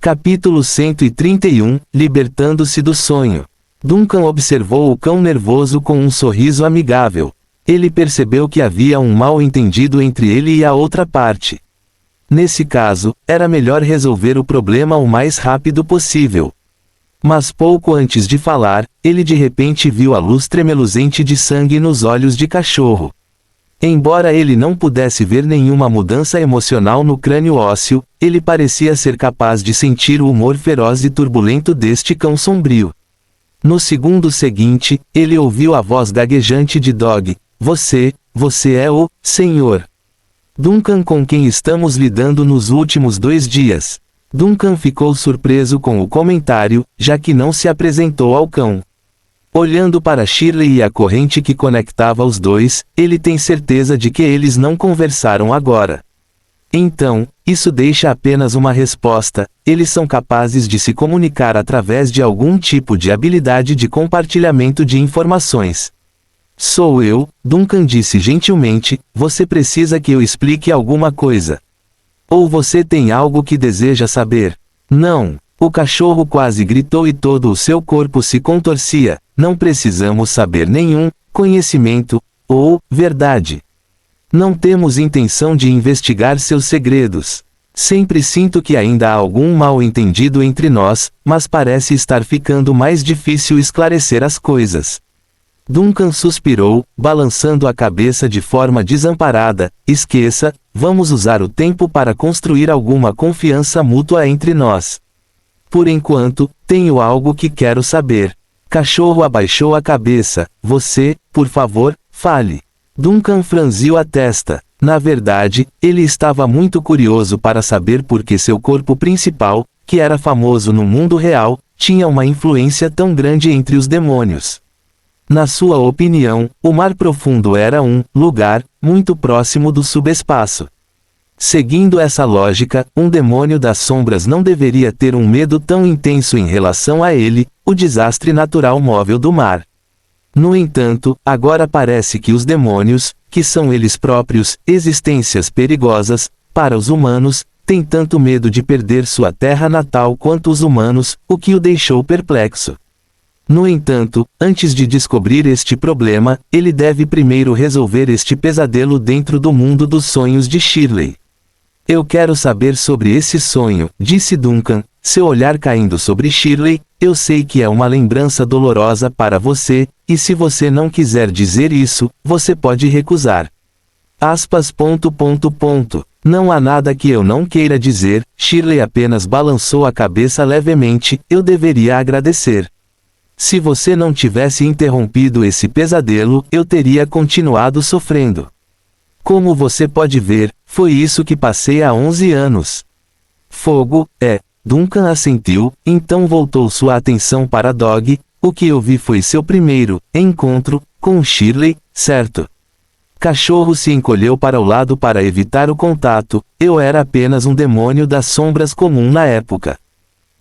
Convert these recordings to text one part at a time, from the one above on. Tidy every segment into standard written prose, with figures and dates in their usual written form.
Capítulo 131, Libertando-se do sonho. Duncan observou o cão nervoso com um sorriso amigável. Ele percebeu que havia um mal-entendido entre ele e a outra parte. Nesse caso, era melhor resolver o problema o mais rápido possível. Mas pouco antes de falar, ele de repente viu a luz tremeluzente de sangue nos olhos de Cachorro. Embora ele não pudesse ver nenhuma mudança emocional no crânio ósseo, ele parecia ser capaz de sentir o humor feroz e turbulento deste cão sombrio. No segundo seguinte, ele ouviu a voz gaguejante de Dog. Você é o Senhor Duncan com quem estamos lidando nos últimos 2 dias. Duncan ficou surpreso com o comentário, já que não se apresentou ao cão. Olhando para Shirley e a corrente que conectava os dois, ele tem certeza de que eles não conversaram agora. Então, isso deixa apenas uma resposta: eles são capazes de se comunicar através de algum tipo de habilidade de compartilhamento de informações. Sou eu, Duncan disse gentilmente, você precisa que eu explique alguma coisa? Ou você tem algo que deseja saber? Não. O cachorro quase gritou e todo o seu corpo se contorcia. Não precisamos saber nenhum conhecimento ou verdade. Não temos intenção de investigar seus segredos. Sempre sinto que ainda há algum mal-entendido entre nós, mas parece estar ficando mais difícil esclarecer as coisas. Duncan suspirou, balançando a cabeça de forma desamparada. Esqueça, vamos usar o tempo para construir alguma confiança mútua entre nós. Por enquanto, tenho algo que quero saber. Cachorro abaixou a cabeça. Você, por favor, fale. Duncan franziu a testa. Na verdade, ele estava muito curioso para saber por que seu corpo principal, que era famoso no mundo real, tinha uma influência tão grande entre os demônios. Na sua opinião, o Mar Profundo era um lugar muito próximo do subespaço. Seguindo essa lógica, um demônio das sombras não deveria ter um medo tão intenso em relação a ele, o desastre natural móvel do mar. No entanto, agora parece que os demônios, que são eles próprios, existências perigosas, para os humanos, têm tanto medo de perder sua terra natal quanto os humanos, o que o deixou perplexo. No entanto, antes de descobrir este problema, ele deve primeiro resolver este pesadelo dentro do mundo dos sonhos de Shirley. Eu quero saber sobre esse sonho, disse Duncan, seu olhar caindo sobre Shirley. Eu sei que é uma lembrança dolorosa para você, e se você não quiser dizer isso, você pode recusar. Não há nada que eu não queira dizer. Shirley apenas balançou a cabeça levemente. Eu deveria agradecer. Se você não tivesse interrompido esse pesadelo, eu teria continuado sofrendo. Como você pode ver, foi isso que passei há 11 anos. Fogo, Duncan assentiu, então voltou sua atenção para Dog. O que eu vi foi seu primeiro encontro com Shirley, certo? Cachorro se encolheu para o lado para evitar o contato. Eu era apenas um demônio das sombras comum na época.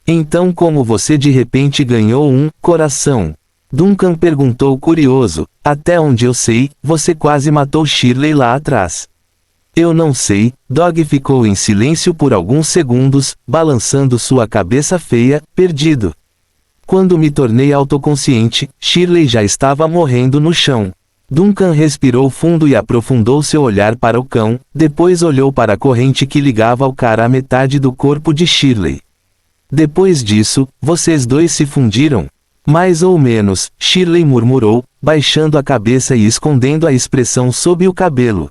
Então como você de repente ganhou um coração? Duncan perguntou curioso. Até onde eu sei, você quase matou Shirley lá atrás. Eu não sei. Dog ficou em silêncio por alguns segundos, balançando sua cabeça feia, perdido. Quando me tornei autoconsciente, Shirley já estava morrendo no chão. Duncan respirou fundo e aprofundou seu olhar para o cão, depois olhou para a corrente que ligava o cara à metade do corpo de Shirley. Depois disso, vocês dois se fundiram? Mais ou menos, Shirley murmurou, baixando a cabeça e escondendo a expressão sob o cabelo.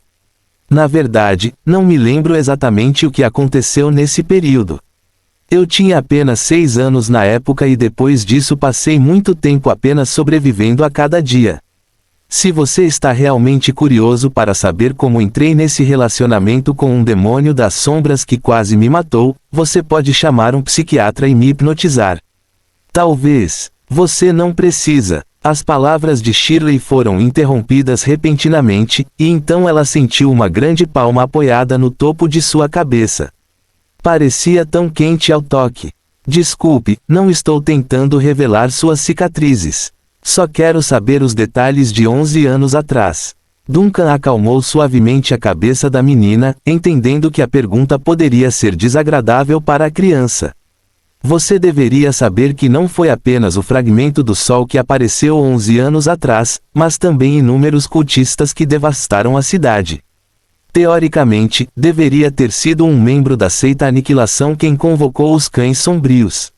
Na verdade, não me lembro exatamente o que aconteceu nesse período. Eu tinha apenas 6 anos na época e depois disso passei muito tempo apenas sobrevivendo a cada dia. Se você está realmente curioso para saber como entrei nesse relacionamento com um demônio das sombras que quase me matou, você pode chamar um psiquiatra e me hipnotizar. Talvez. Você não precisa. As palavras de Shirley foram interrompidas repentinamente, e então ela sentiu uma grande palma apoiada no topo de sua cabeça. Parecia tão quente ao toque. Desculpe, não estou tentando revelar suas cicatrizes. Só quero saber os detalhes de 11 anos atrás. Duncan acalmou suavemente a cabeça da menina, entendendo que a pergunta poderia ser desagradável para a criança. Você deveria saber que não foi apenas o fragmento do Sol que apareceu 11 anos atrás, mas também inúmeros cultistas que devastaram a cidade. Teoricamente, deveria ter sido um membro da seita Aniquilação quem convocou os Cães Sombrios.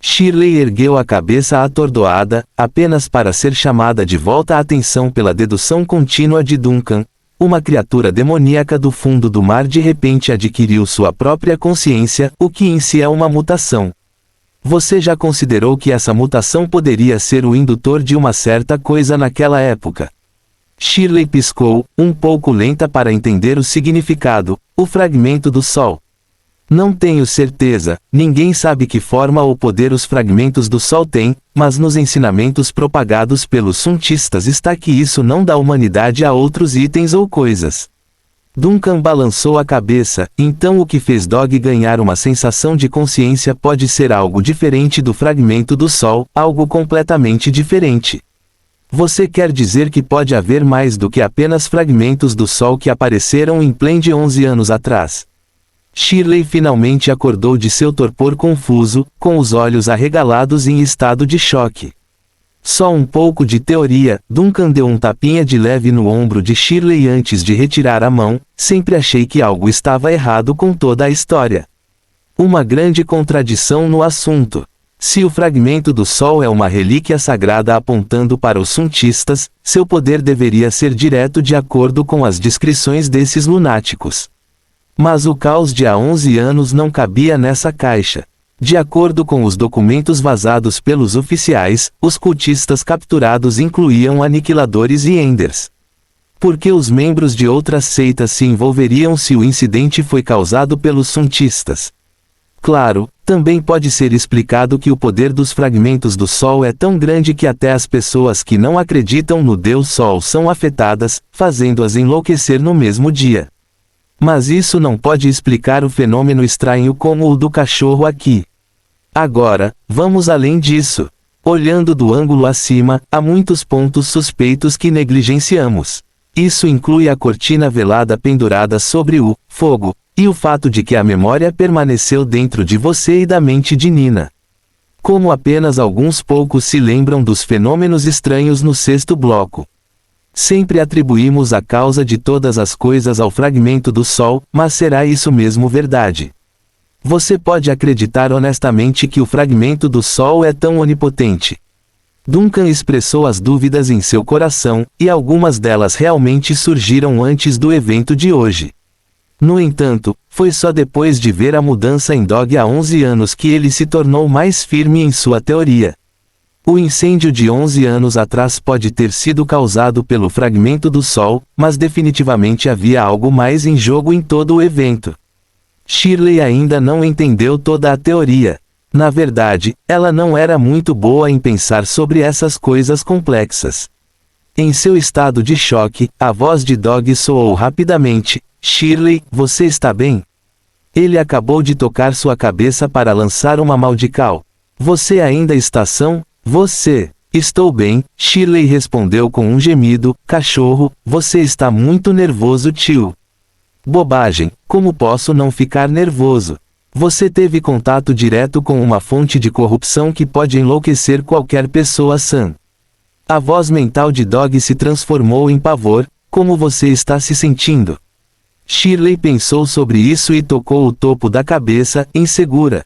Shirley ergueu a cabeça atordoada, apenas para ser chamada de volta a atenção pela dedução contínua de Duncan. Uma criatura demoníaca do fundo do mar de repente adquiriu sua própria consciência, o que em si é uma mutação. Você já considerou que essa mutação poderia ser o indutor de uma certa coisa naquela época? Shirley piscou, um pouco lenta para entender o significado, o fragmento do Sol. Não tenho certeza, ninguém sabe que forma ou poder os fragmentos do Sol têm, mas nos ensinamentos propagados pelos suntistas está que isso não dá humanidade a outros itens ou coisas. Duncan balançou a cabeça, então o que fez Dog ganhar uma sensação de consciência pode ser algo diferente do fragmento do Sol, algo completamente diferente. Você quer dizer que pode haver mais do que apenas fragmentos do Sol que apareceram em Plende 11 anos atrás? Shirley finalmente acordou de seu torpor confuso, com os olhos arregalados em estado de choque. Só um pouco de teoria. Duncan deu um tapinha de leve no ombro de Shirley antes de retirar a mão. Sempre achei que algo estava errado com toda a história. Uma grande contradição no assunto. Se o fragmento do Sol é uma relíquia sagrada apontando para os suntistas, seu poder deveria ser direto de acordo com as descrições desses lunáticos. Mas o caos de há 11 anos não cabia nessa caixa. De acordo com os documentos vazados pelos oficiais, os cultistas capturados incluíam aniquiladores e enders. Por que os membros de outras seitas se envolveriam se o incidente foi causado pelos suntistas? Claro, também pode ser explicado que o poder dos fragmentos do Sol é tão grande que até as pessoas que não acreditam no Deus Sol são afetadas, fazendo-as enlouquecer no mesmo dia. Mas isso não pode explicar o fenômeno estranho como o do cachorro aqui. Agora, vamos além disso. Olhando do ângulo acima, há muitos pontos suspeitos que negligenciamos. Isso inclui a cortina velada pendurada sobre o fogo, e o fato de que a memória permaneceu dentro de você e da mente de Nina. Como apenas alguns poucos se lembram dos fenômenos estranhos no sexto bloco. Sempre atribuímos a causa de todas as coisas ao fragmento do Sol, mas será isso mesmo verdade? Você pode acreditar honestamente que o fragmento do Sol é tão onipotente? Duncan expressou as dúvidas em seu coração, e algumas delas realmente surgiram antes do evento de hoje. No entanto, foi só depois de ver a mudança em Dog há 11 anos que ele se tornou mais firme em sua teoria. O incêndio de 11 anos atrás pode ter sido causado pelo fragmento do Sol, mas definitivamente havia algo mais em jogo em todo o evento. Shirley ainda não entendeu toda a teoria. Na verdade, ela não era muito boa em pensar sobre essas coisas complexas. Em seu estado de choque, a voz de Dog soou rapidamente. Shirley, você está bem? Ele acabou de tocar sua cabeça para lançar uma maldical. Você ainda está são? Você. Estou bem, Shirley respondeu com um gemido. Cachorro, você está muito nervoso, tio. Bobagem, como posso não ficar nervoso? Você teve contato direto com uma fonte de corrupção que pode enlouquecer qualquer pessoa sã. A voz mental de Dog se transformou em pavor. Como você está se sentindo? Shirley pensou sobre isso e tocou o topo da cabeça, insegura.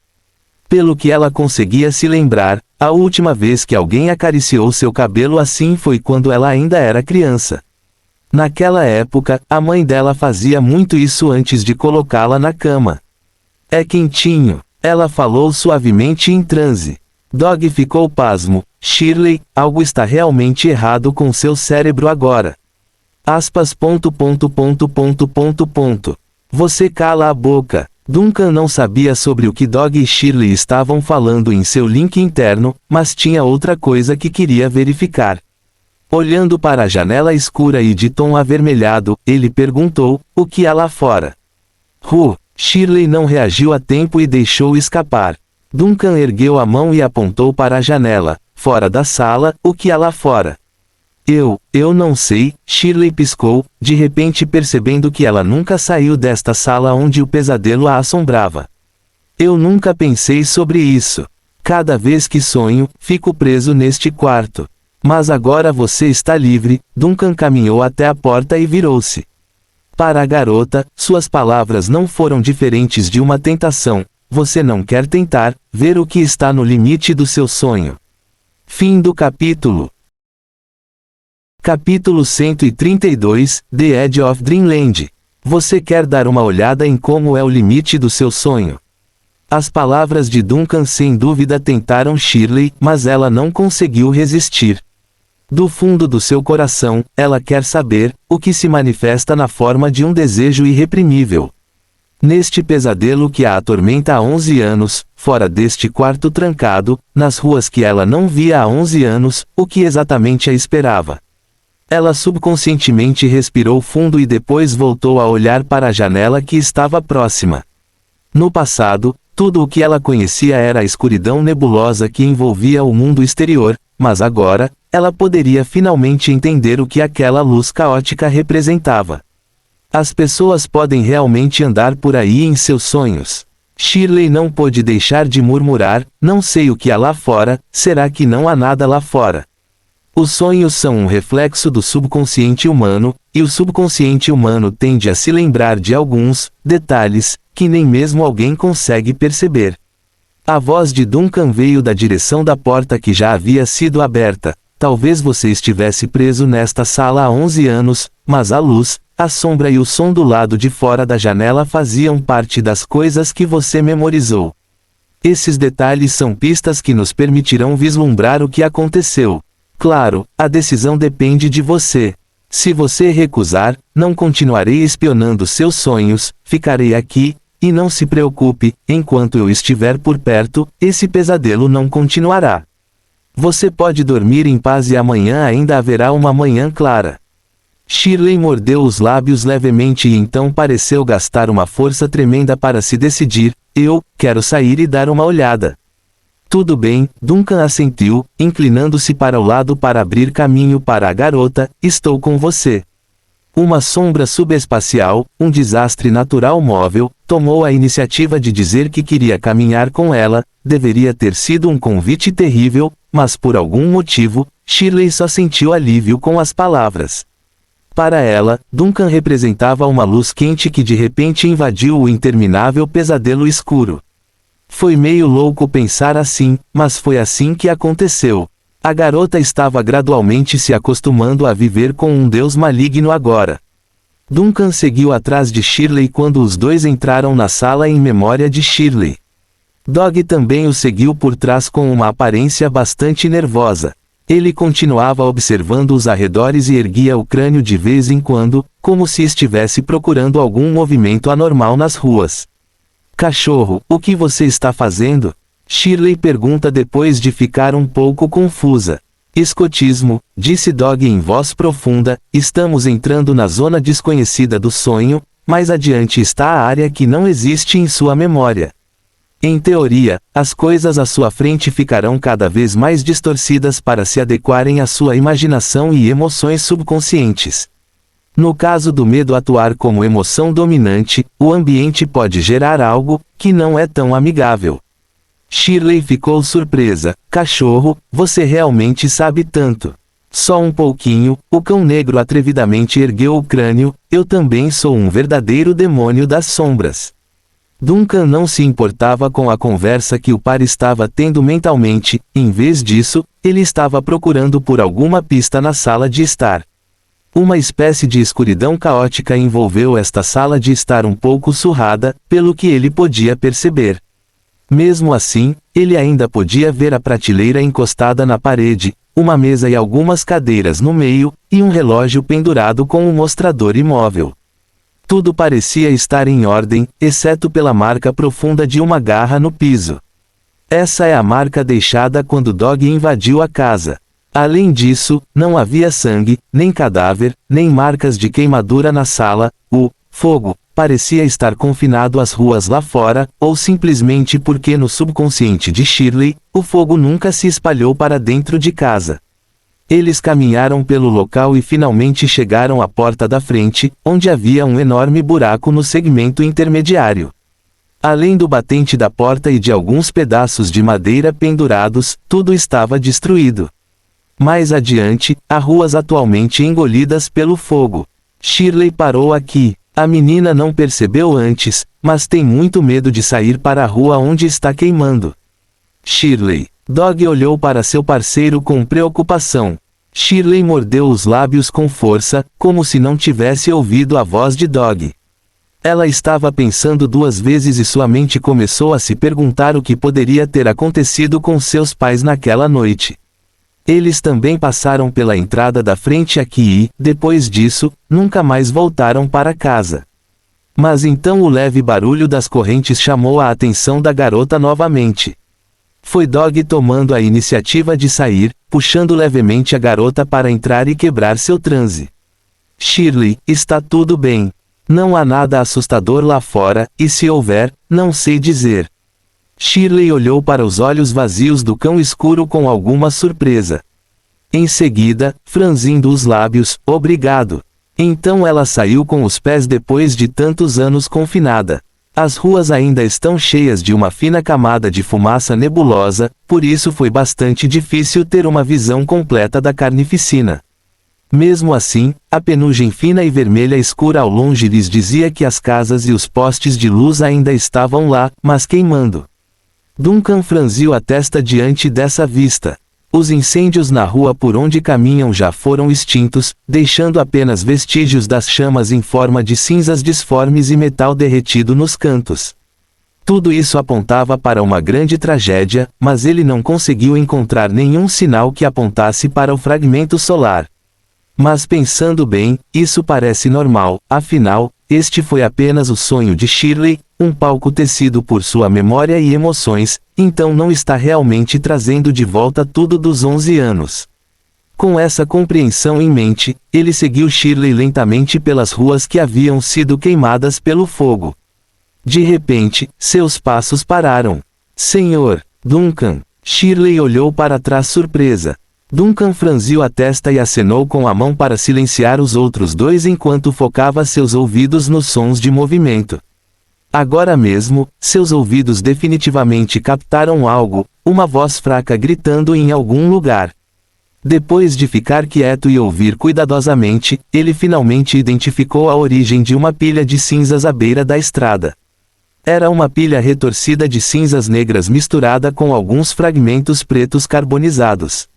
Pelo que ela conseguia se lembrar, a última vez que alguém acariciou seu cabelo assim foi quando ela ainda era criança. Naquela época, a mãe dela fazia muito isso antes de colocá-la na cama. É quentinho, ela falou suavemente em transe. Dog ficou pasmo. Shirley, algo está realmente errado com seu cérebro agora. Aspas. Você cala a boca. Duncan não sabia sobre o que Dog e Shirley estavam falando em seu link interno, mas tinha outra coisa que queria verificar. Olhando para a janela escura e de tom avermelhado, ele perguntou, o que há lá fora? Shirley não reagiu a tempo e deixou escapar. Duncan ergueu a mão e apontou para a janela. Fora da sala, o que há lá fora? Eu não sei, Shirley piscou, de repente percebendo que ela nunca saiu desta sala onde o pesadelo a assombrava. Eu nunca pensei sobre isso. Cada vez que sonho, fico preso neste quarto. Mas agora você está livre. Duncan caminhou até a porta e virou-se para a garota. Suas palavras não foram diferentes de uma tentação. Você não quer tentar ver o que está no limite do seu sonho. Fim do capítulo. Capítulo 132, The Edge of Dreamland. Você quer dar uma olhada em como é o limite do seu sonho? As palavras de Duncan sem dúvida tentaram Shirley, mas ela não conseguiu resistir. Do fundo do seu coração, ela quer saber o que se manifesta na forma de um desejo irreprimível. Neste pesadelo que a atormenta há 11 anos, fora deste quarto trancado, nas ruas que ela não via há 11 anos, o que exatamente a esperava? Ela subconscientemente respirou fundo e depois voltou a olhar para a janela que estava próxima. No passado, tudo o que ela conhecia era a escuridão nebulosa que envolvia o mundo exterior, mas agora, ela poderia finalmente entender o que aquela luz caótica representava. As pessoas podem realmente andar por aí em seus sonhos. Shirley não pôde deixar de murmurar, não sei o que há lá fora, será que não há nada lá fora? Os sonhos são um reflexo do subconsciente humano, e o subconsciente humano tende a se lembrar de alguns detalhes que nem mesmo alguém consegue perceber. A voz de Duncan veio da direção da porta que já havia sido aberta. Talvez você estivesse preso nesta sala há 11 anos, mas a luz, a sombra e o som do lado de fora da janela faziam parte das coisas que você memorizou. Esses detalhes são pistas que nos permitirão vislumbrar o que aconteceu. Claro, a decisão depende de você. Se você recusar, não continuarei espionando seus sonhos, ficarei aqui, e não se preocupe, enquanto eu estiver por perto, esse pesadelo não continuará. Você pode dormir em paz e amanhã ainda haverá uma manhã clara. Shirley mordeu os lábios levemente e então pareceu gastar uma força tremenda para se decidir. Eu quero sair e dar uma olhada. Tudo bem, Duncan assentiu, inclinando-se para o lado para abrir caminho para a garota. Estou com você. Uma sombra subespacial, um desastre natural móvel, tomou a iniciativa de dizer que queria caminhar com ela. Deveria ter sido um convite terrível, mas por algum motivo, Shirley só sentiu alívio com as palavras. Para ela, Duncan representava uma luz quente que de repente invadiu o interminável pesadelo escuro. Foi meio louco pensar assim, mas foi assim que aconteceu. A garota estava gradualmente se acostumando a viver com um deus maligno agora. Duncan seguiu atrás de Shirley quando os dois entraram na sala em memória de Shirley. Dog também o seguiu por trás com uma aparência bastante nervosa. Ele continuava observando os arredores e erguia o crânio de vez em quando, como se estivesse procurando algum movimento anormal nas ruas. Cachorro, o que você está fazendo? Shirley pergunta depois de ficar um pouco confusa. Escotismo, disse Dog em voz profunda, estamos entrando na zona desconhecida do sonho, mais adiante está a área que não existe em sua memória. Em teoria, as coisas à sua frente ficarão cada vez mais distorcidas para se adequarem à sua imaginação e emoções subconscientes. No caso do medo atuar como emoção dominante, o ambiente pode gerar algo que não é tão amigável. Shirley ficou surpresa. Cachorro, você realmente sabe tanto. Só um pouquinho. O cão negro atrevidamente ergueu o crânio. Eu também sou um verdadeiro demônio das sombras. Duncan não se importava com a conversa que o par estava tendo mentalmente. Em vez disso, ele estava procurando por alguma pista na sala de estar. Uma espécie de escuridão caótica envolveu esta sala de estar um pouco surrada, pelo que ele podia perceber. Mesmo assim, ele ainda podia ver a prateleira encostada na parede, uma mesa e algumas cadeiras no meio, e um relógio pendurado com um mostrador imóvel. Tudo parecia estar em ordem, exceto pela marca profunda de uma garra no piso. Essa é a marca deixada quando Dog invadiu a casa. Além disso, não havia sangue, nem cadáver, nem marcas de queimadura na sala. O fogo parecia estar confinado às ruas lá fora, ou simplesmente porque no subconsciente de Shirley, o fogo nunca se espalhou para dentro de casa. Eles caminharam pelo local e finalmente chegaram à porta da frente, onde havia um enorme buraco no segmento intermediário. Além do batente da porta e de alguns pedaços de madeira pendurados, tudo estava destruído. Mais adiante, há ruas atualmente engolidas pelo fogo. Shirley parou aqui. A menina não percebeu antes, mas tem muito medo de sair para a rua onde está queimando. Shirley. Dog olhou para seu parceiro com preocupação. Shirley mordeu os lábios com força, como se não tivesse ouvido a voz de Dog. Ela estava pensando duas vezes e sua mente começou a se perguntar o que poderia ter acontecido com seus pais naquela noite. Eles também passaram pela entrada da frente aqui e, depois disso, nunca mais voltaram para casa. Mas então o leve barulho das correntes chamou a atenção da garota novamente. Foi Dog tomando a iniciativa de sair, puxando levemente a garota para entrar e quebrar seu transe. Shirley, está tudo bem. Não há nada assustador lá fora, e se houver, não sei dizer. Shirley olhou para os olhos vazios do cão escuro com alguma surpresa. Em seguida, franzindo os lábios, obrigado. Então ela saiu com os pés depois de tantos anos confinada. As ruas ainda estão cheias de uma fina camada de fumaça nebulosa, por isso foi bastante difícil ter uma visão completa da carnificina. Mesmo assim, a penugem fina e vermelha escura ao longe lhes dizia que as casas e os postes de luz ainda estavam lá, mas queimando. Duncan franziu a testa diante dessa vista. Os incêndios na rua por onde caminham já foram extintos, deixando apenas vestígios das chamas em forma de cinzas disformes e metal derretido nos cantos. Tudo isso apontava para uma grande tragédia, mas ele não conseguiu encontrar nenhum sinal que apontasse para o fragmento solar. Mas pensando bem, isso parece normal, afinal, este foi apenas o sonho de Shirley, um palco tecido por sua memória e emoções, então não está realmente trazendo de volta tudo dos 11 anos. Com essa compreensão em mente, ele seguiu Shirley lentamente pelas ruas que haviam sido queimadas pelo fogo. De repente, seus passos pararam. Senhor, Duncan! Shirley olhou para trás surpresa. Duncan franziu a testa e acenou com a mão para silenciar os outros dois enquanto focava seus ouvidos nos sons de movimento. Agora mesmo, seus ouvidos definitivamente captaram algo, uma voz fraca gritando em algum lugar. Depois de ficar quieto e ouvir cuidadosamente, ele finalmente identificou a origem de uma pilha de cinzas à beira da estrada. Era uma pilha retorcida de cinzas negras misturada com alguns fragmentos pretos carbonizados.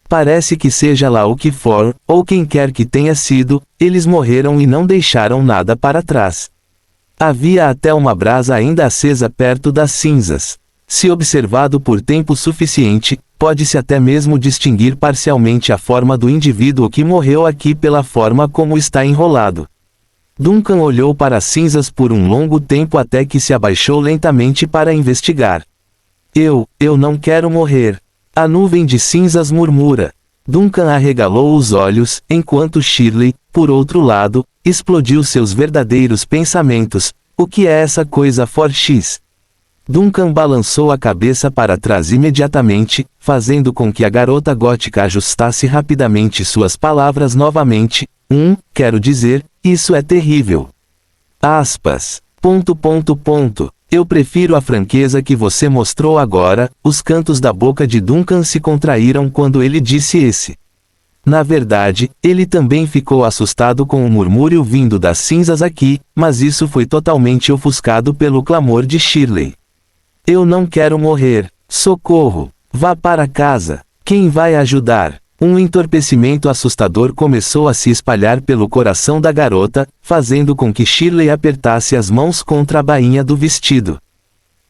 Parece que seja lá o que for, ou quem quer que tenha sido, eles morreram e não deixaram nada para trás. Havia até uma brasa ainda acesa perto das cinzas. Se observado por tempo suficiente, pode-se até mesmo distinguir parcialmente a forma do indivíduo que morreu aqui pela forma como está enrolado. Duncan olhou para as cinzas por um longo tempo até que se abaixou lentamente para investigar. Eu não quero morrer. A nuvem de cinzas murmura. Duncan arregalou os olhos, enquanto Shirley, por outro lado, explodiu seus verdadeiros pensamentos. O que é essa coisa for X? Duncan balançou a cabeça para trás imediatamente, fazendo com que a garota gótica ajustasse rapidamente suas palavras novamente. Quero dizer, isso é terrível. Aspas. Eu prefiro a franqueza que você mostrou agora. Os cantos da boca de Duncan se contraíram quando ele disse esse. Na verdade, ele também ficou assustado com o murmúrio vindo das cinzas aqui, mas isso foi totalmente ofuscado pelo clamor de Shirley. Eu não quero morrer. Socorro! Vá para casa. Quem vai ajudar? Um entorpecimento assustador começou a se espalhar pelo coração da garota, fazendo com que Shirley apertasse as mãos contra a bainha do vestido.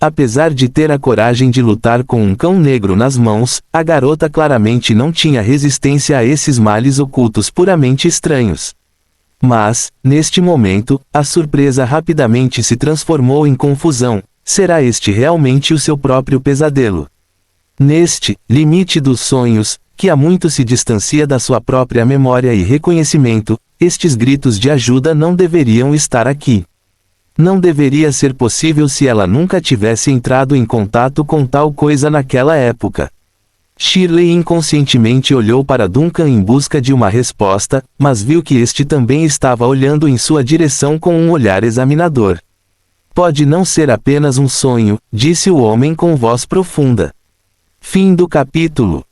Apesar de ter a coragem de lutar com um cão negro nas mãos, a garota claramente não tinha resistência a esses males ocultos puramente estranhos. Mas, neste momento, a surpresa rapidamente se transformou em confusão. Será este realmente o seu próprio pesadelo? Neste limite dos sonhos, que há muito se distancia da sua própria memória e reconhecimento, estes gritos de ajuda não deveriam estar aqui. Não deveria ser possível se ela nunca tivesse entrado em contato com tal coisa naquela época. Shirley inconscientemente olhou para Duncan em busca de uma resposta, mas viu que este também estava olhando em sua direção com um olhar examinador. Pode não ser apenas um sonho, disse o homem com voz profunda. Fim do capítulo.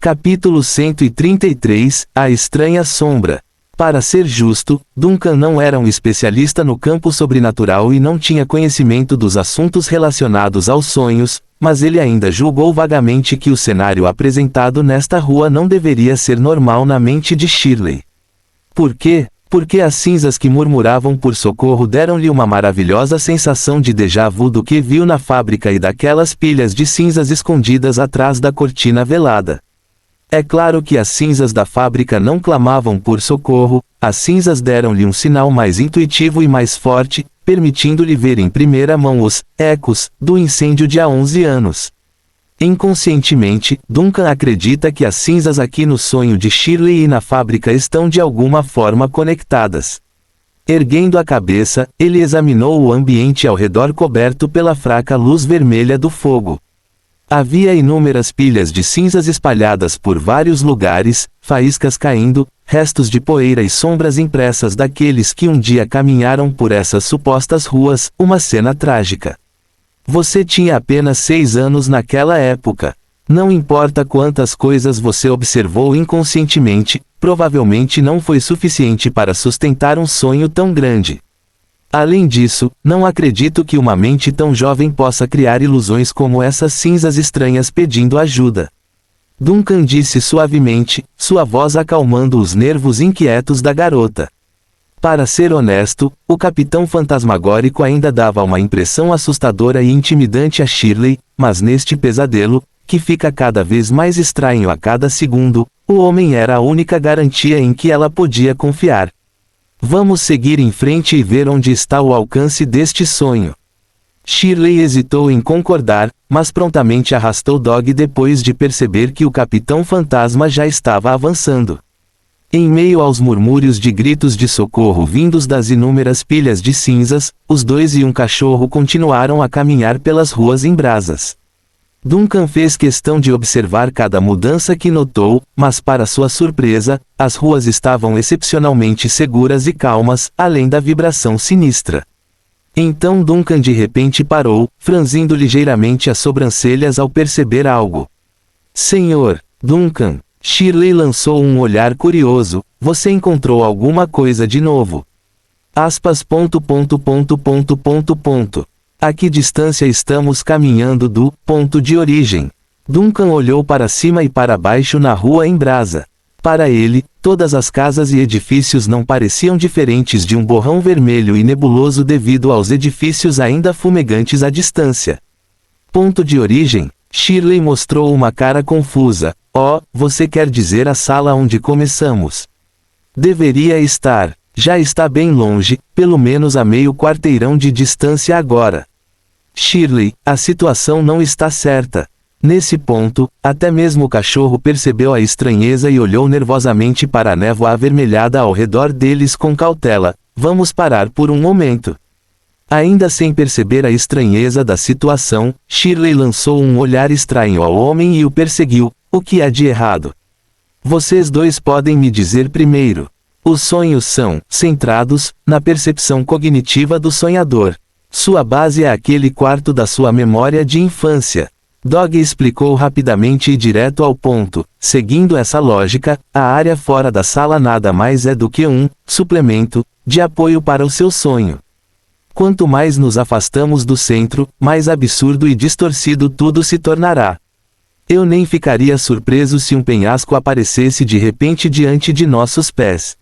Capítulo 133, A Estranha Sombra. Para ser justo, Duncan não era um especialista no campo sobrenatural e não tinha conhecimento dos assuntos relacionados aos sonhos, mas ele ainda julgou vagamente que o cenário apresentado nesta rua não deveria ser normal na mente de Shirley. Por quê? Porque as cinzas que murmuravam por socorro deram-lhe uma maravilhosa sensação de déjà vu do que viu na fábrica e daquelas pilhas de cinzas escondidas atrás da cortina velada. É claro que as cinzas da fábrica não clamavam por socorro, as cinzas deram-lhe um sinal mais intuitivo e mais forte, permitindo-lhe ver em primeira mão os ecos do incêndio de há 11 anos. Inconscientemente, Duncan acredita que as cinzas aqui no sonho de Shirley e na fábrica estão de alguma forma conectadas. Erguendo a cabeça, ele examinou o ambiente ao redor coberto pela fraca luz vermelha do fogo. Havia inúmeras pilhas de cinzas espalhadas por vários lugares, faíscas caindo, restos de poeira e sombras impressas daqueles que um dia caminharam por essas supostas ruas, uma cena trágica. Você tinha apenas 6 anos naquela época. Não importa quantas coisas você observou inconscientemente, provavelmente não foi suficiente para sustentar um sonho tão grande. Além disso, não acredito que uma mente tão jovem possa criar ilusões como essas cinzas estranhas pedindo ajuda. Duncan disse suavemente, sua voz acalmando os nervos inquietos da garota. Para ser honesto, o capitão fantasmagórico ainda dava uma impressão assustadora e intimidante a Shirley, mas neste pesadelo, que fica cada vez mais estranho a cada segundo, o homem era a única garantia em que ela podia confiar. Vamos seguir em frente e ver onde está o alcance deste sonho. Shirley hesitou em concordar, mas prontamente arrastou Dog depois de perceber que o capitão fantasma já estava avançando. Em meio aos murmúrios de gritos de socorro vindos das inúmeras pilhas de cinzas, os dois e um cachorro continuaram a caminhar pelas ruas em brasas. Duncan fez questão de observar cada mudança que notou, mas para sua surpresa, as ruas estavam excepcionalmente seguras e calmas, além da vibração sinistra. Então Duncan de repente parou, franzindo ligeiramente as sobrancelhas ao perceber algo. Senhor Duncan, Shirley lançou um olhar curioso, você encontrou alguma coisa de novo. Aspas. A que distância estamos caminhando do ponto de origem? Duncan olhou para cima e para baixo na rua em brasa. Para ele, todas as casas e edifícios não pareciam diferentes de um borrão vermelho e nebuloso devido aos edifícios ainda fumegantes à distância. Ponto de origem? Shirley mostrou uma cara confusa. Oh, você quer dizer a sala onde começamos? Deveria estar. Já está bem longe, pelo menos a meio quarteirão de distância agora. Shirley, a situação não está certa. Nesse ponto, até mesmo o cachorro percebeu a estranheza e olhou nervosamente para a névoa avermelhada ao redor deles com cautela. Vamos parar por um momento. Ainda sem perceber a estranheza da situação, Shirley lançou um olhar estranho ao homem e o perseguiu. O que há de errado? Vocês dois podem me dizer primeiro. Os sonhos são centrados na percepção cognitiva do sonhador. Sua base é aquele quarto da sua memória de infância. Dog explicou rapidamente e direto ao ponto. Seguindo essa lógica, a área fora da sala nada mais é do que um suplemento de apoio para o seu sonho. Quanto mais nos afastamos do centro, mais absurdo e distorcido tudo se tornará. Eu nem ficaria surpreso se um penhasco aparecesse de repente diante de nossos pés.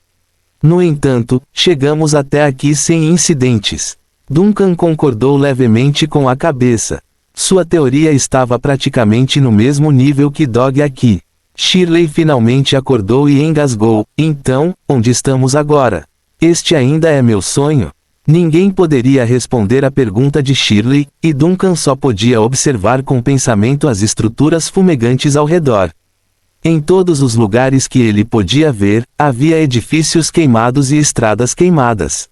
No entanto, chegamos até aqui sem incidentes. Duncan concordou levemente com a cabeça. Sua teoria estava praticamente no mesmo nível que Dog aqui. Shirley finalmente acordou e engasgou. Então, onde estamos agora? Este ainda é meu sonho? Ninguém poderia responder à pergunta de Shirley, e Duncan só podia observar com pensamento as estruturas fumegantes ao redor. Em todos os lugares que ele podia ver, havia edifícios queimados e estradas queimadas.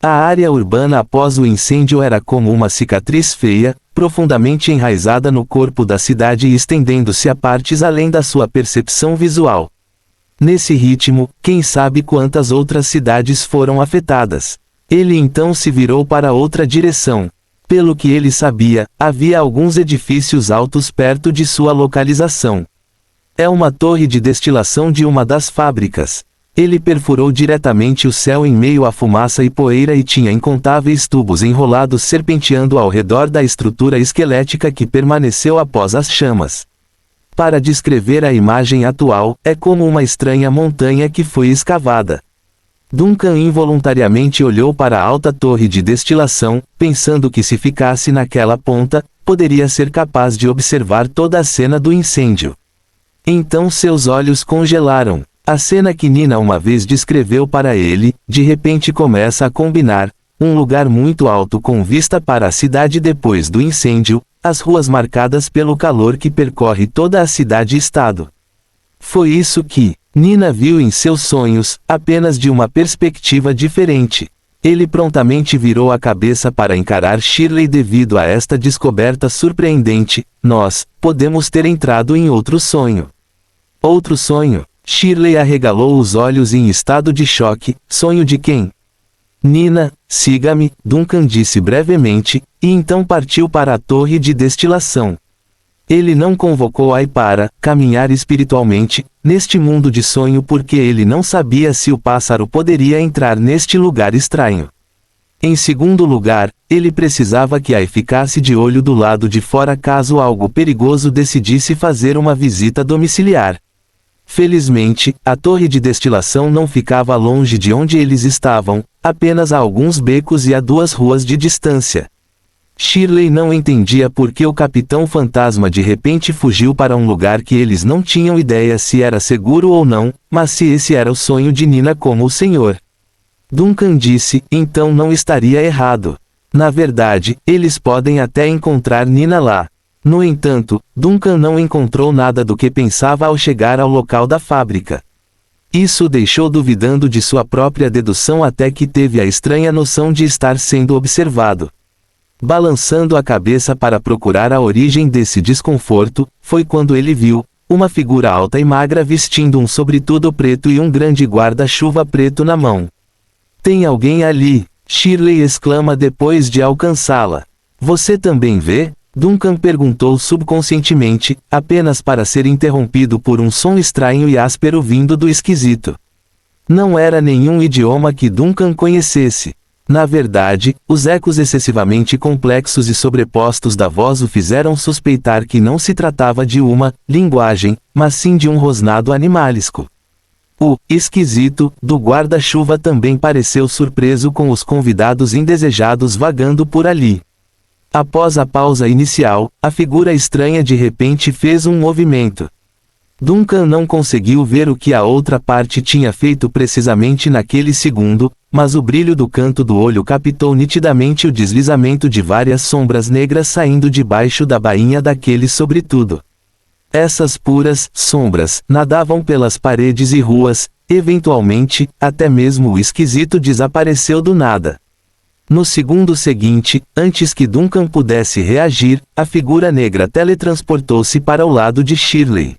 A área urbana após o incêndio era como uma cicatriz feia, profundamente enraizada no corpo da cidade e estendendo-se a partes além da sua percepção visual. Nesse ritmo, quem sabe quantas outras cidades foram afetadas. Ele então se virou para outra direção. Pelo que ele sabia, havia alguns edifícios altos perto de sua localização. É uma torre de destilação de uma das fábricas. Ele perfurou diretamente o céu em meio à fumaça e poeira e tinha incontáveis tubos enrolados serpenteando ao redor da estrutura esquelética que permaneceu após as chamas. Para descrever a imagem atual, é como uma estranha montanha que foi escavada. Duncan involuntariamente olhou para a alta torre de destilação, pensando que se ficasse naquela ponta, poderia ser capaz de observar toda a cena do incêndio. Então seus olhos congelaram. A cena que Nina uma vez descreveu para ele, de repente começa a combinar, um lugar muito alto com vista para a cidade depois do incêndio, as ruas marcadas pelo calor que percorre toda a cidade-estado. Foi isso que Nina viu em seus sonhos, apenas de uma perspectiva diferente. Ele prontamente virou a cabeça para encarar Shirley devido a esta descoberta surpreendente. Nós podemos ter entrado em outro sonho. Outro sonho? Shirley arregalou os olhos em estado de choque. Sonho de quem? Nina, siga-me, Duncan disse brevemente, e então partiu para a torre de destilação. Ele não convocou-a para caminhar espiritualmente neste mundo de sonho porque ele não sabia se o pássaro poderia entrar neste lugar estranho. Em segundo lugar, ele precisava que a ficasse de olho do lado de fora caso algo perigoso decidisse fazer uma visita domiciliar. Felizmente, a torre de destilação não ficava longe de onde eles estavam, apenas a alguns becos e a 2 ruas de distância. Shirley não entendia por que o Capitão Fantasma de repente fugiu para um lugar que eles não tinham ideia se era seguro ou não, mas se esse era o sonho de Nina como o Senhor. Duncan disse, então não estaria errado. Na verdade, eles podem até encontrar Nina lá. No entanto, Duncan não encontrou nada do que pensava ao chegar ao local da fábrica. Isso o deixou duvidando de sua própria dedução até que teve a estranha noção de estar sendo observado. Balançando a cabeça para procurar a origem desse desconforto, foi quando ele viu uma figura alta e magra vestindo um sobretudo preto e um grande guarda-chuva preto na mão. Tem alguém ali, Shirley exclama depois de alcançá-la. Você também vê? Duncan perguntou subconscientemente, apenas para ser interrompido por um som estranho e áspero vindo do esquisito. Não era nenhum idioma que Duncan conhecesse. Na verdade, os ecos excessivamente complexos e sobrepostos da voz o fizeram suspeitar que não se tratava de uma linguagem, mas sim de um rosnado animalesco. O esquisito do guarda-chuva também pareceu surpreso com os convidados indesejados vagando por ali. Após a pausa inicial, a figura estranha de repente fez um movimento. Duncan não conseguiu ver o que a outra parte tinha feito precisamente naquele segundo, mas o brilho do canto do olho captou nitidamente o deslizamento de várias sombras negras saindo debaixo da bainha daquele sobretudo. Essas puras sombras nadavam pelas paredes e ruas, eventualmente, até mesmo o esquisito desapareceu do nada. No segundo seguinte, antes que Duncan pudesse reagir, a figura negra teletransportou-se para o lado de Shirley.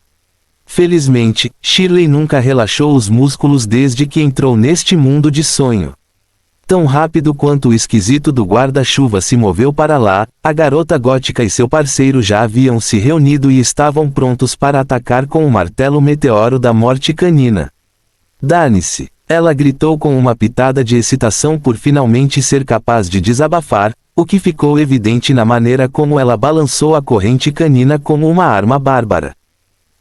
Felizmente, Shirley nunca relaxou os músculos desde que entrou neste mundo de sonho. Tão rápido quanto o esquisito do guarda-chuva se moveu para lá, a garota gótica e seu parceiro já haviam se reunido e estavam prontos para atacar com o martelo meteoro da morte canina. Dane-se! Ela gritou com uma pitada de excitação por finalmente ser capaz de desabafar, o que ficou evidente na maneira como ela balançou a corrente canina como uma arma bárbara.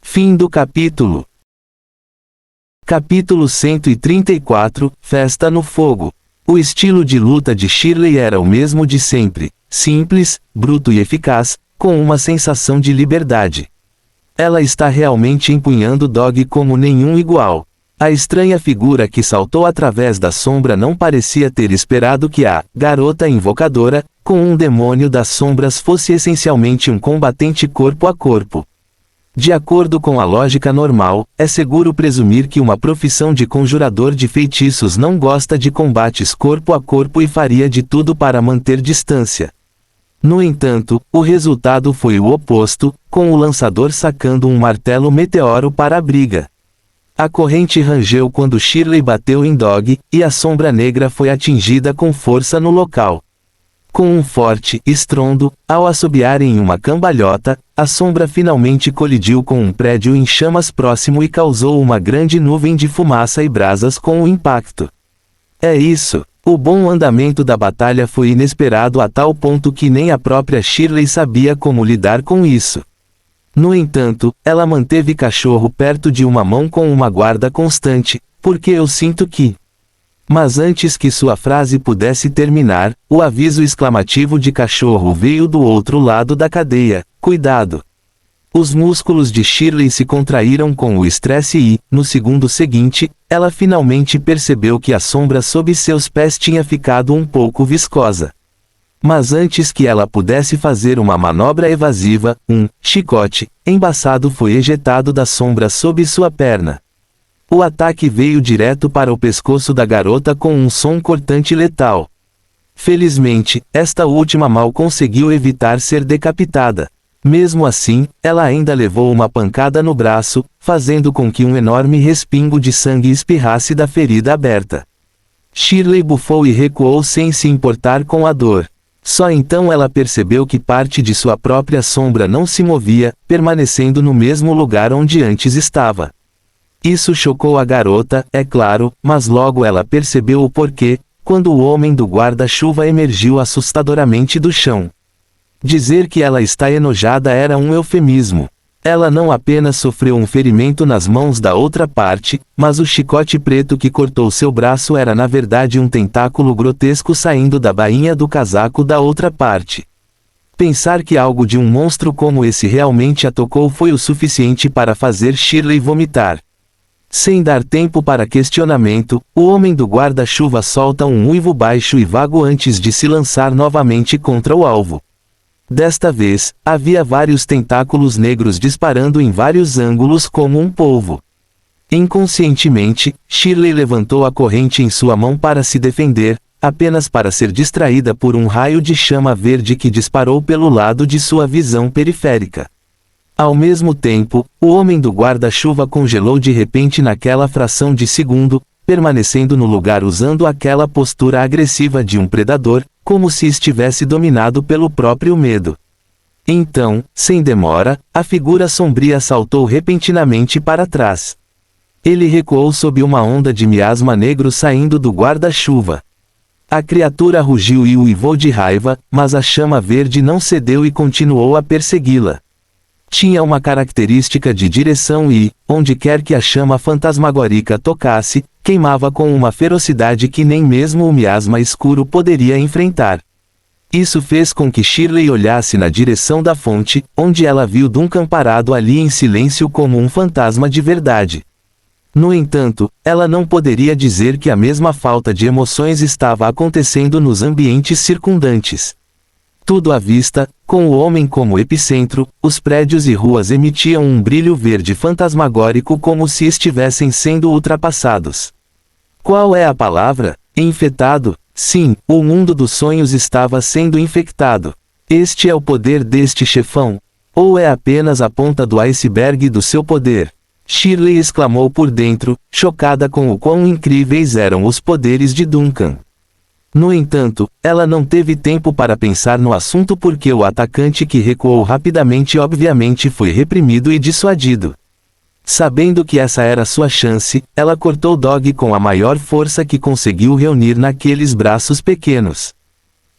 Fim do capítulo. Capítulo 134, Festa no Fogo. O estilo de luta de Shirley era o mesmo de sempre, simples, bruto e eficaz, com uma sensação de liberdade. Ela está realmente empunhando Dog como nenhum igual. A estranha figura que saltou através da sombra não parecia ter esperado que a garota invocadora, com um demônio das sombras fosse essencialmente um combatente corpo a corpo. De acordo com a lógica normal, é seguro presumir que uma profissão de conjurador de feitiços não gosta de combates corpo a corpo e faria de tudo para manter distância. No entanto, o resultado foi o oposto, com o lançador sacando um martelo meteoro para a briga. A corrente rangeu quando Shirley bateu em Dog, e a sombra negra foi atingida com força no local. Com um forte estrondo, ao assobiar em uma cambalhota, a sombra finalmente colidiu com um prédio em chamas próximo e causou uma grande nuvem de fumaça e brasas com o impacto. É isso. O bom andamento da batalha foi inesperado a tal ponto que nem a própria Shirley sabia como lidar com isso. No entanto, ela manteve cachorro perto de uma mão com uma guarda constante, porque eu sinto que... Mas antes que sua frase pudesse terminar, o aviso exclamativo de cachorro veio do outro lado da cadeia: cuidado! Os músculos de Shirley se contraíram com o estresse e, no segundo seguinte, ela finalmente percebeu que a sombra sob seus pés tinha ficado um pouco viscosa. Mas antes que ela pudesse fazer uma manobra evasiva, um chicote embaçado foi ejetado da sombra sob sua perna. O ataque veio direto para o pescoço da garota com um som cortante e letal. Felizmente, esta última mal conseguiu evitar ser decapitada. Mesmo assim, ela ainda levou uma pancada no braço, fazendo com que um enorme respingo de sangue espirrasse da ferida aberta. Shirley bufou e recuou sem se importar com a dor. Só então ela percebeu que parte de sua própria sombra não se movia, permanecendo no mesmo lugar onde antes estava. Isso chocou a garota, é claro, mas logo ela percebeu o porquê, quando o homem do guarda-chuva emergiu assustadoramente do chão. Dizer que ela está enojada era um eufemismo. Ela não apenas sofreu um ferimento nas mãos da outra parte, mas o chicote preto que cortou seu braço era na verdade um tentáculo grotesco saindo da bainha do casaco da outra parte. Pensar que algo de um monstro como esse realmente a tocou foi o suficiente para fazer Shirley vomitar. Sem dar tempo para questionamento, o homem do guarda-chuva solta um uivo baixo e vago antes de se lançar novamente contra o alvo. Desta vez, havia vários tentáculos negros disparando em vários ângulos como um polvo. Inconscientemente, Shirley levantou a corrente em sua mão para se defender, apenas para ser distraída por um raio de chama verde que disparou pelo lado de sua visão periférica. Ao mesmo tempo, o homem do guarda-chuva congelou de repente naquela fração de segundo, permanecendo no lugar usando aquela postura agressiva de um predador, como se estivesse dominado pelo próprio medo. Então, sem demora, a figura sombria saltou repentinamente para trás. Ele recuou sob uma onda de miasma negro saindo do guarda-chuva. A criatura rugiu e uivou de raiva, mas a chama verde não cedeu e continuou a persegui-la. Tinha uma característica de direção e, onde quer que a chama fantasmagórica tocasse, queimava com uma ferocidade que nem mesmo o miasma escuro poderia enfrentar. Isso fez com que Shirley olhasse na direção da fonte, onde ela viu Duncan parado ali em silêncio como um fantasma de verdade. No entanto, ela não poderia dizer que a mesma falta de emoções estava acontecendo nos ambientes circundantes. Tudo à vista, com o homem como epicentro, os prédios e ruas emitiam um brilho verde fantasmagórico como se estivessem sendo ultrapassados. Qual é a palavra? Infetado? Sim, o mundo dos sonhos estava sendo infectado. Este é o poder deste chefão? Ou é apenas a ponta do iceberg do seu poder? Shirley exclamou por dentro, chocada com o quão incríveis eram os poderes de Duncan. No entanto, ela não teve tempo para pensar no assunto porque o atacante que recuou rapidamente obviamente foi reprimido e dissuadido. Sabendo que essa era sua chance, ela cortou Dog com a maior força que conseguiu reunir naqueles braços pequenos.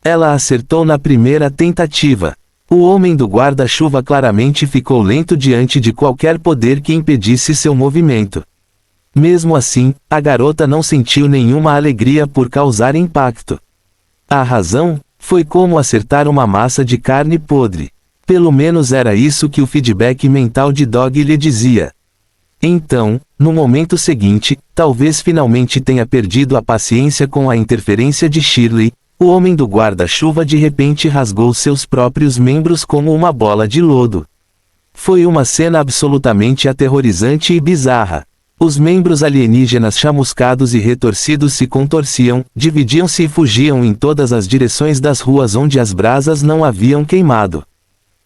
Ela acertou na primeira tentativa. O homem do guarda-chuva claramente ficou lento diante de qualquer poder que impedisse seu movimento. Mesmo assim, a garota não sentiu nenhuma alegria por causar impacto. A razão? Foi como acertar uma massa de carne podre. Pelo menos era isso que o feedback mental de Dog lhe dizia. Então, no momento seguinte, talvez finalmente tenha perdido a paciência com a interferência de Shirley, o homem do guarda-chuva de repente rasgou seus próprios membros como uma bola de lodo. Foi uma cena absolutamente aterrorizante e bizarra. Os membros alienígenas chamuscados e retorcidos se contorciam, dividiam-se e fugiam em todas as direções das ruas onde as brasas não haviam queimado.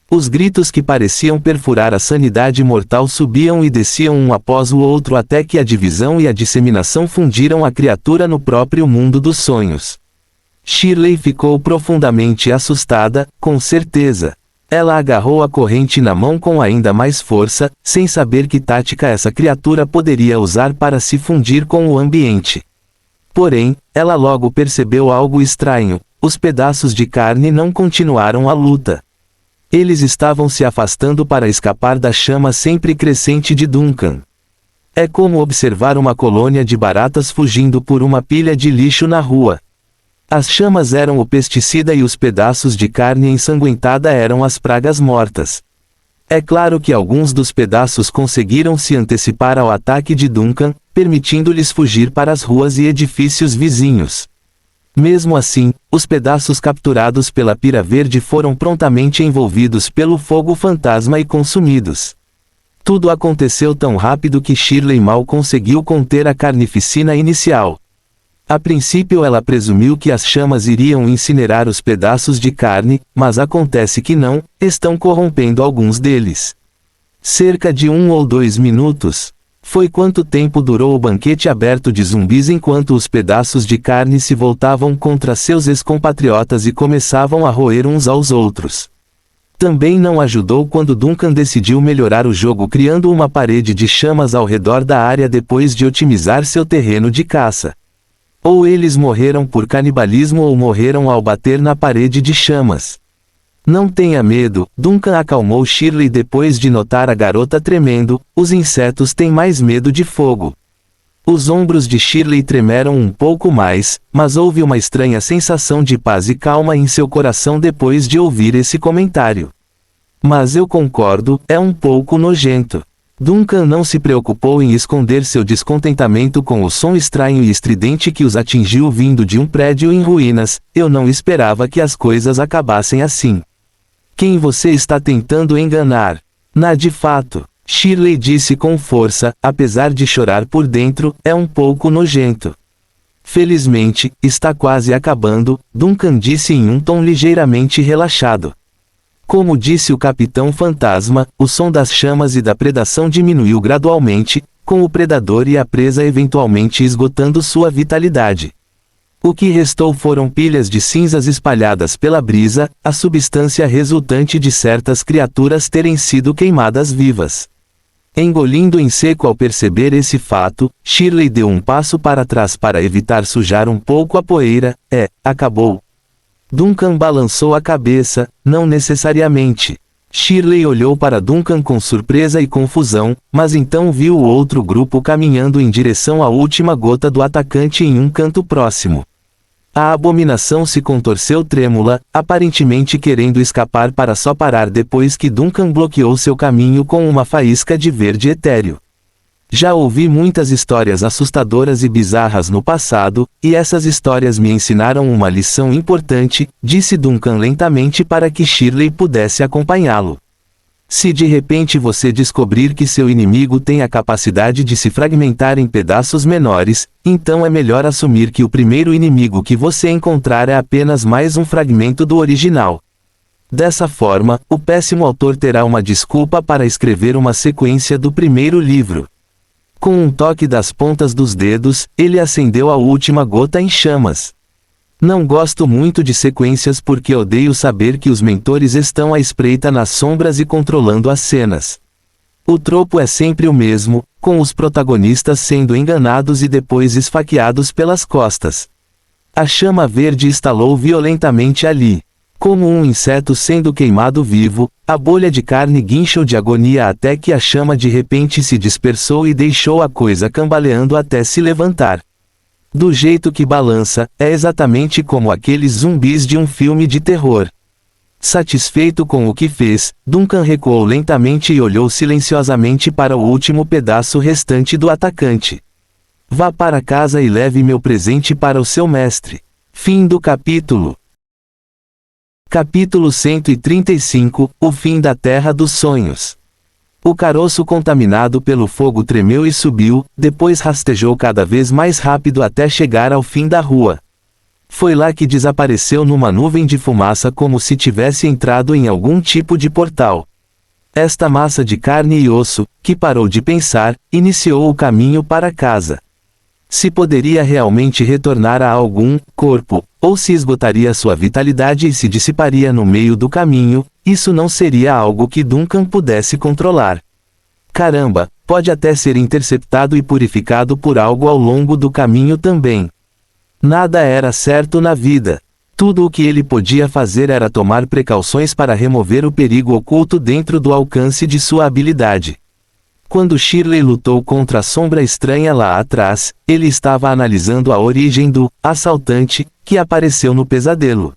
Os gritos que pareciam perfurar a sanidade mortal subiam e desciam um após o outro até que a divisão e a disseminação fundiram a criatura no próprio mundo dos sonhos. Shirley ficou profundamente assustada, com certeza. Ela agarrou a corrente na mão com ainda mais força, sem saber que tática essa criatura poderia usar para se fundir com o ambiente. Porém, ela logo percebeu algo estranho: os pedaços de carne não continuaram a luta. Eles estavam se afastando para escapar da chama sempre crescente de Duncan. É como observar uma colônia de baratas fugindo por uma pilha de lixo na rua. As chamas eram o pesticida e os pedaços de carne ensanguentada eram as pragas mortas. É claro que alguns dos pedaços conseguiram se antecipar ao ataque de Duncan, permitindo-lhes fugir para as ruas e edifícios vizinhos. Mesmo assim, os pedaços capturados pela pira verde foram prontamente envolvidos pelo fogo fantasma e consumidos. Tudo aconteceu tão rápido que Shirley mal conseguiu conter a carnificina inicial. A princípio ela presumiu que as chamas iriam incinerar os pedaços de carne, mas acontece que não, estão corrompendo alguns deles. Cerca de 1 ou 2 minutos. Foi quanto tempo durou o banquete aberto de zumbis enquanto os pedaços de carne se voltavam contra seus ex-compatriotas e começavam a roer uns aos outros. Também não ajudou quando Duncan decidiu melhorar o jogo criando uma parede de chamas ao redor da área depois de otimizar seu terreno de caça. Ou eles morreram por canibalismo ou morreram ao bater na parede de chamas. Não tenha medo, Duncan acalmou Shirley depois de notar a garota tremendo. Os insetos têm mais medo de fogo. Os ombros de Shirley tremeram um pouco mais, mas houve uma estranha sensação de paz e calma em seu coração depois de ouvir esse comentário. Mas eu concordo, é um pouco nojento. Duncan não se preocupou em esconder seu descontentamento com o som estranho e estridente que os atingiu vindo de um prédio em ruínas. Eu não esperava que as coisas acabassem assim. Quem você está tentando enganar? De fato, Shirley disse com força, apesar de chorar por dentro, é um pouco nojento. Felizmente, está quase acabando, Duncan disse em um tom ligeiramente relaxado. Como disse o Capitão Fantasma, o som das chamas e da predação diminuiu gradualmente, com o predador e a presa eventualmente esgotando sua vitalidade. O que restou foram pilhas de cinzas espalhadas pela brisa, a substância resultante de certas criaturas terem sido queimadas vivas. Engolindo em seco ao perceber esse fato, Shirley deu um passo para trás para evitar sujar um pouco a poeira. Acabou. Duncan balançou a cabeça, não necessariamente. Shirley olhou para Duncan com surpresa e confusão, mas então viu o outro grupo caminhando em direção à última gota do atacante em um canto próximo. A abominação se contorceu trêmula, aparentemente querendo escapar para só parar depois que Duncan bloqueou seu caminho com uma faísca de verde etéreo. Já ouvi muitas histórias assustadoras e bizarras no passado, e essas histórias me ensinaram uma lição importante, disse Duncan lentamente para que Shirley pudesse acompanhá-lo. Se de repente você descobrir que seu inimigo tem a capacidade de se fragmentar em pedaços menores, então é melhor assumir que o primeiro inimigo que você encontrar é apenas mais um fragmento do original. Dessa forma, o péssimo autor terá uma desculpa para escrever uma sequência do primeiro livro. Com um toque das pontas dos dedos, ele acendeu a última gota em chamas. Não gosto muito de sequências porque odeio saber que os mentores estão à espreita nas sombras e controlando as cenas. O tropo é sempre o mesmo, com os protagonistas sendo enganados e depois esfaqueados pelas costas. A chama verde estalou violentamente ali. Como um inseto sendo queimado vivo, a bolha de carne guinchou de agonia até que a chama de repente se dispersou e deixou a coisa cambaleando até se levantar. Do jeito que balança, é exatamente como aqueles zumbis de um filme de terror. Satisfeito com o que fez, Duncan recuou lentamente e olhou silenciosamente para o último pedaço restante do atacante. Vá para casa e leve meu presente para o seu mestre. Fim do capítulo. Capítulo 135, O fim da Terra dos Sonhos. O caroço contaminado pelo fogo tremeu e subiu, depois rastejou cada vez mais rápido até chegar ao fim da rua. Foi lá que desapareceu numa nuvem de fumaça como se tivesse entrado em algum tipo de portal. Esta massa de carne e osso, que parou de pensar, iniciou o caminho para casa. Se poderia realmente retornar a algum corpo, ou se esgotaria sua vitalidade e se dissiparia no meio do caminho, isso não seria algo que Duncan pudesse controlar. Caramba, pode até ser interceptado e purificado por algo ao longo do caminho também. Nada era certo na vida. Tudo o que ele podia fazer era tomar precauções para remover o perigo oculto dentro do alcance de sua habilidade. Quando Shirley lutou contra a sombra estranha lá atrás, ele estava analisando a origem do assaltante que apareceu no pesadelo.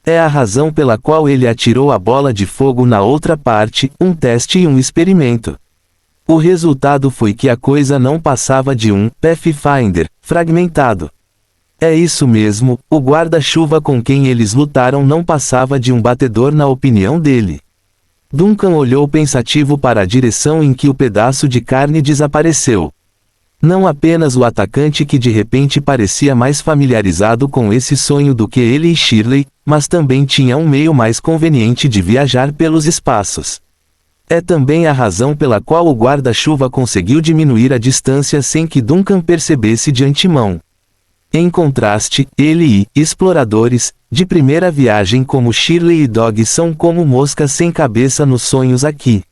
É a razão pela qual ele atirou a bola de fogo na outra parte, um teste e um experimento. O resultado foi que a coisa não passava de um Pathfinder fragmentado. É isso mesmo, o guarda-chuva com quem eles lutaram não passava de um batedor na opinião dele. Duncan olhou pensativo para a direção em que o pedaço de carne desapareceu. Não apenas o atacante que de repente parecia mais familiarizado com esse sonho do que ele e Shirley, mas também tinha um meio mais conveniente de viajar pelos espaços. É também a razão pela qual o guarda-chuva conseguiu diminuir a distância sem que Duncan percebesse de antemão. Em contraste, ele e exploradores de primeira viagem como Shirley e Dog são como moscas sem cabeça nos sonhos aqui.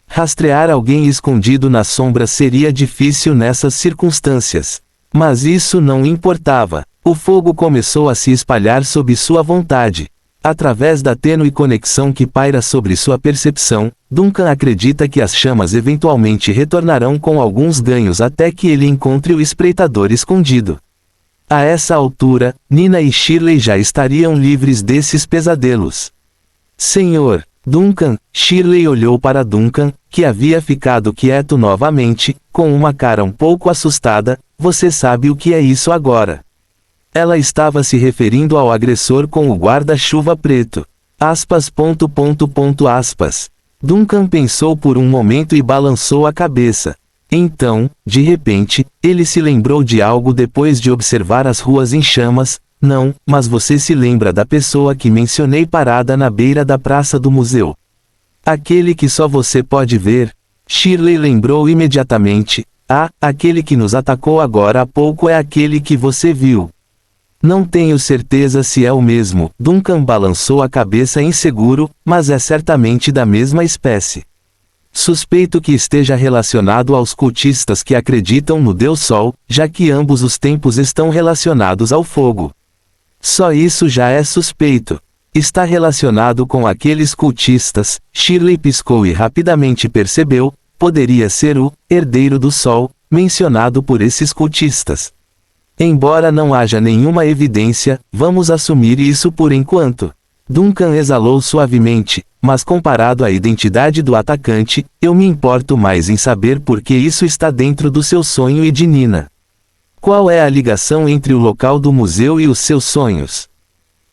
Rastrear alguém escondido na sombra seria difícil nessas circunstâncias. Mas isso não importava. O fogo começou a se espalhar sob sua vontade. Através da tênue conexão que paira sobre sua percepção, Duncan acredita que as chamas eventualmente retornarão com alguns ganhos até que ele encontre o espreitador escondido. A essa altura, Nina e Shirley já estariam livres desses pesadelos. Senhor, Duncan, Shirley olhou para Duncan, que havia ficado quieto novamente, com uma cara um pouco assustada. Você sabe o que é isso agora? Ela estava se referindo ao agressor com o guarda-chuva preto. Aspas. Duncan pensou por um momento e balançou a cabeça. Então, de repente, ele se lembrou de algo depois de observar as ruas em chamas. Não, mas você se lembra da pessoa que mencionei parada na beira da praça do museu? Aquele que só você pode ver? Shirley lembrou imediatamente. Ah, aquele que nos atacou agora há pouco é aquele que você viu. Não tenho certeza se é o mesmo. Duncan balançou a cabeça inseguro, mas é certamente da mesma espécie. Suspeito que esteja relacionado aos cultistas que acreditam no Deus Sol, já que ambos os tempos estão relacionados ao fogo. Só isso já é suspeito. Está relacionado com aqueles cultistas. Shirley piscou e rapidamente percebeu, poderia ser o herdeiro do Sol, mencionado por esses cultistas. Embora não haja nenhuma evidência, vamos assumir isso por enquanto. Duncan exalou suavemente, mas comparado à identidade do atacante, eu me importo mais em saber por que isso está dentro do seu sonho e de Nina. Qual é a ligação entre o local do museu e os seus sonhos?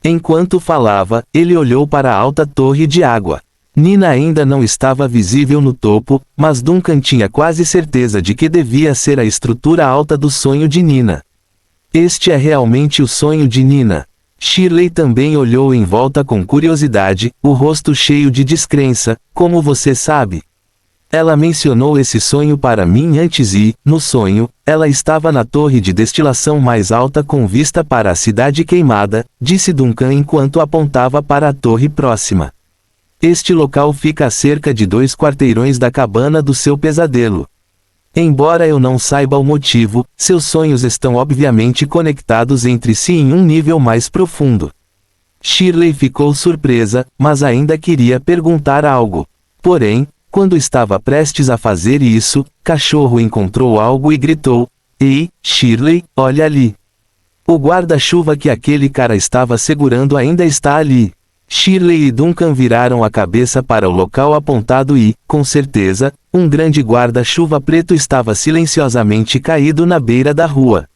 Enquanto falava, ele olhou para a alta torre de água. Nina ainda não estava visível no topo, mas Duncan tinha quase certeza de que devia ser a estrutura alta do sonho de Nina. Este é realmente o sonho de Nina. Shirley também olhou em volta com curiosidade, o rosto cheio de descrença. Como você sabe? Ela mencionou esse sonho para mim antes e, no sonho, ela estava na torre de destilação mais alta com vista para a cidade queimada, disse Duncan enquanto apontava para a torre próxima. Este local fica a cerca de 2 quarteirões da cabana do seu pesadelo. Embora eu não saiba o motivo, seus sonhos estão obviamente conectados entre si em um nível mais profundo. Shirley ficou surpresa, mas ainda queria perguntar algo. Porém, quando estava prestes a fazer isso, Cachorro encontrou algo e gritou: Ei, Shirley, olha ali. O guarda-chuva que aquele cara estava segurando ainda está ali. Shirley e Duncan viraram a cabeça para o local apontado e, com certeza, um grande guarda-chuva preto estava silenciosamente caído na beira da rua.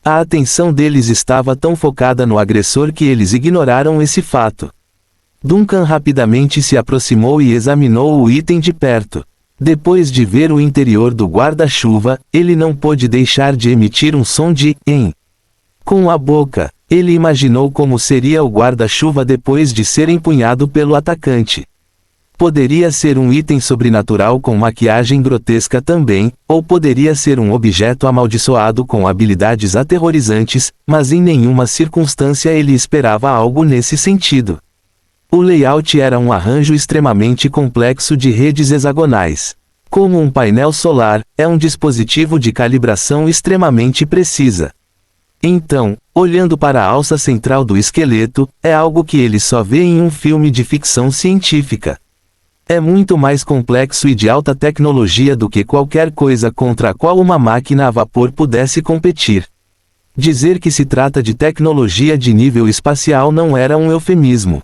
A atenção deles estava tão focada no agressor que eles ignoraram esse fato. Duncan rapidamente se aproximou e examinou o item de perto. Depois de ver o interior do guarda-chuva, ele não pôde deixar de emitir um som de "em" com a boca. Ele imaginou como seria o guarda-chuva depois de ser empunhado pelo atacante. Poderia ser um item sobrenatural com maquiagem grotesca também, ou poderia ser um objeto amaldiçoado com habilidades aterrorizantes, mas em nenhuma circunstância ele esperava algo nesse sentido. O layout era um arranjo extremamente complexo de redes hexagonais. Como um painel solar, é um dispositivo de calibração extremamente precisa. Então, olhando para a alça central do esqueleto, é algo que ele só vê em um filme de ficção científica. É muito mais complexo e de alta tecnologia do que qualquer coisa contra a qual uma máquina a vapor pudesse competir. Dizer que se trata de tecnologia de nível espacial não era um eufemismo.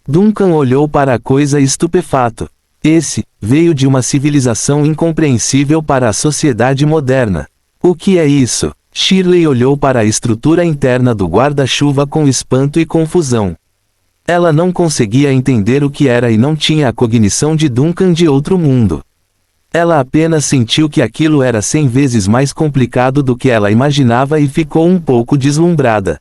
Duncan olhou para a coisa estupefato. Esse veio de uma civilização incompreensível para a sociedade moderna. O que é isso? Shirley olhou para a estrutura interna do guarda-chuva com espanto e confusão. Ela não conseguia entender o que era e não tinha a cognição de Duncan de outro mundo. Ela apenas sentiu que aquilo era 100 vezes mais complicado do que ela imaginava e ficou um pouco deslumbrada.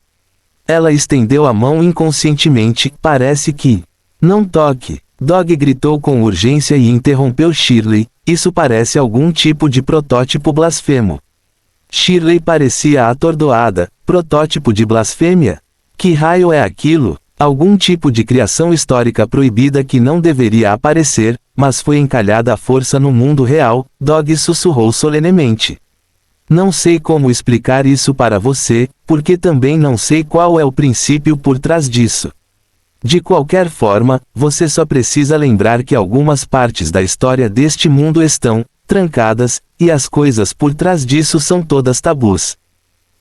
Ela estendeu a mão inconscientemente, parece que... Não toque! Dog gritou com urgência e interrompeu Shirley, isso parece algum tipo de protótipo blasfemo. Shirley parecia atordoada, protótipo de blasfêmia? Que raio é aquilo? Algum tipo de criação histórica proibida que não deveria aparecer, mas foi encalhada à força no mundo real, Dog sussurrou solenemente. Não sei como explicar isso para você, porque também não sei qual é o princípio por trás disso. De qualquer forma, você só precisa lembrar que algumas partes da história deste mundo estão trancadas, e as coisas por trás disso são todas tabus.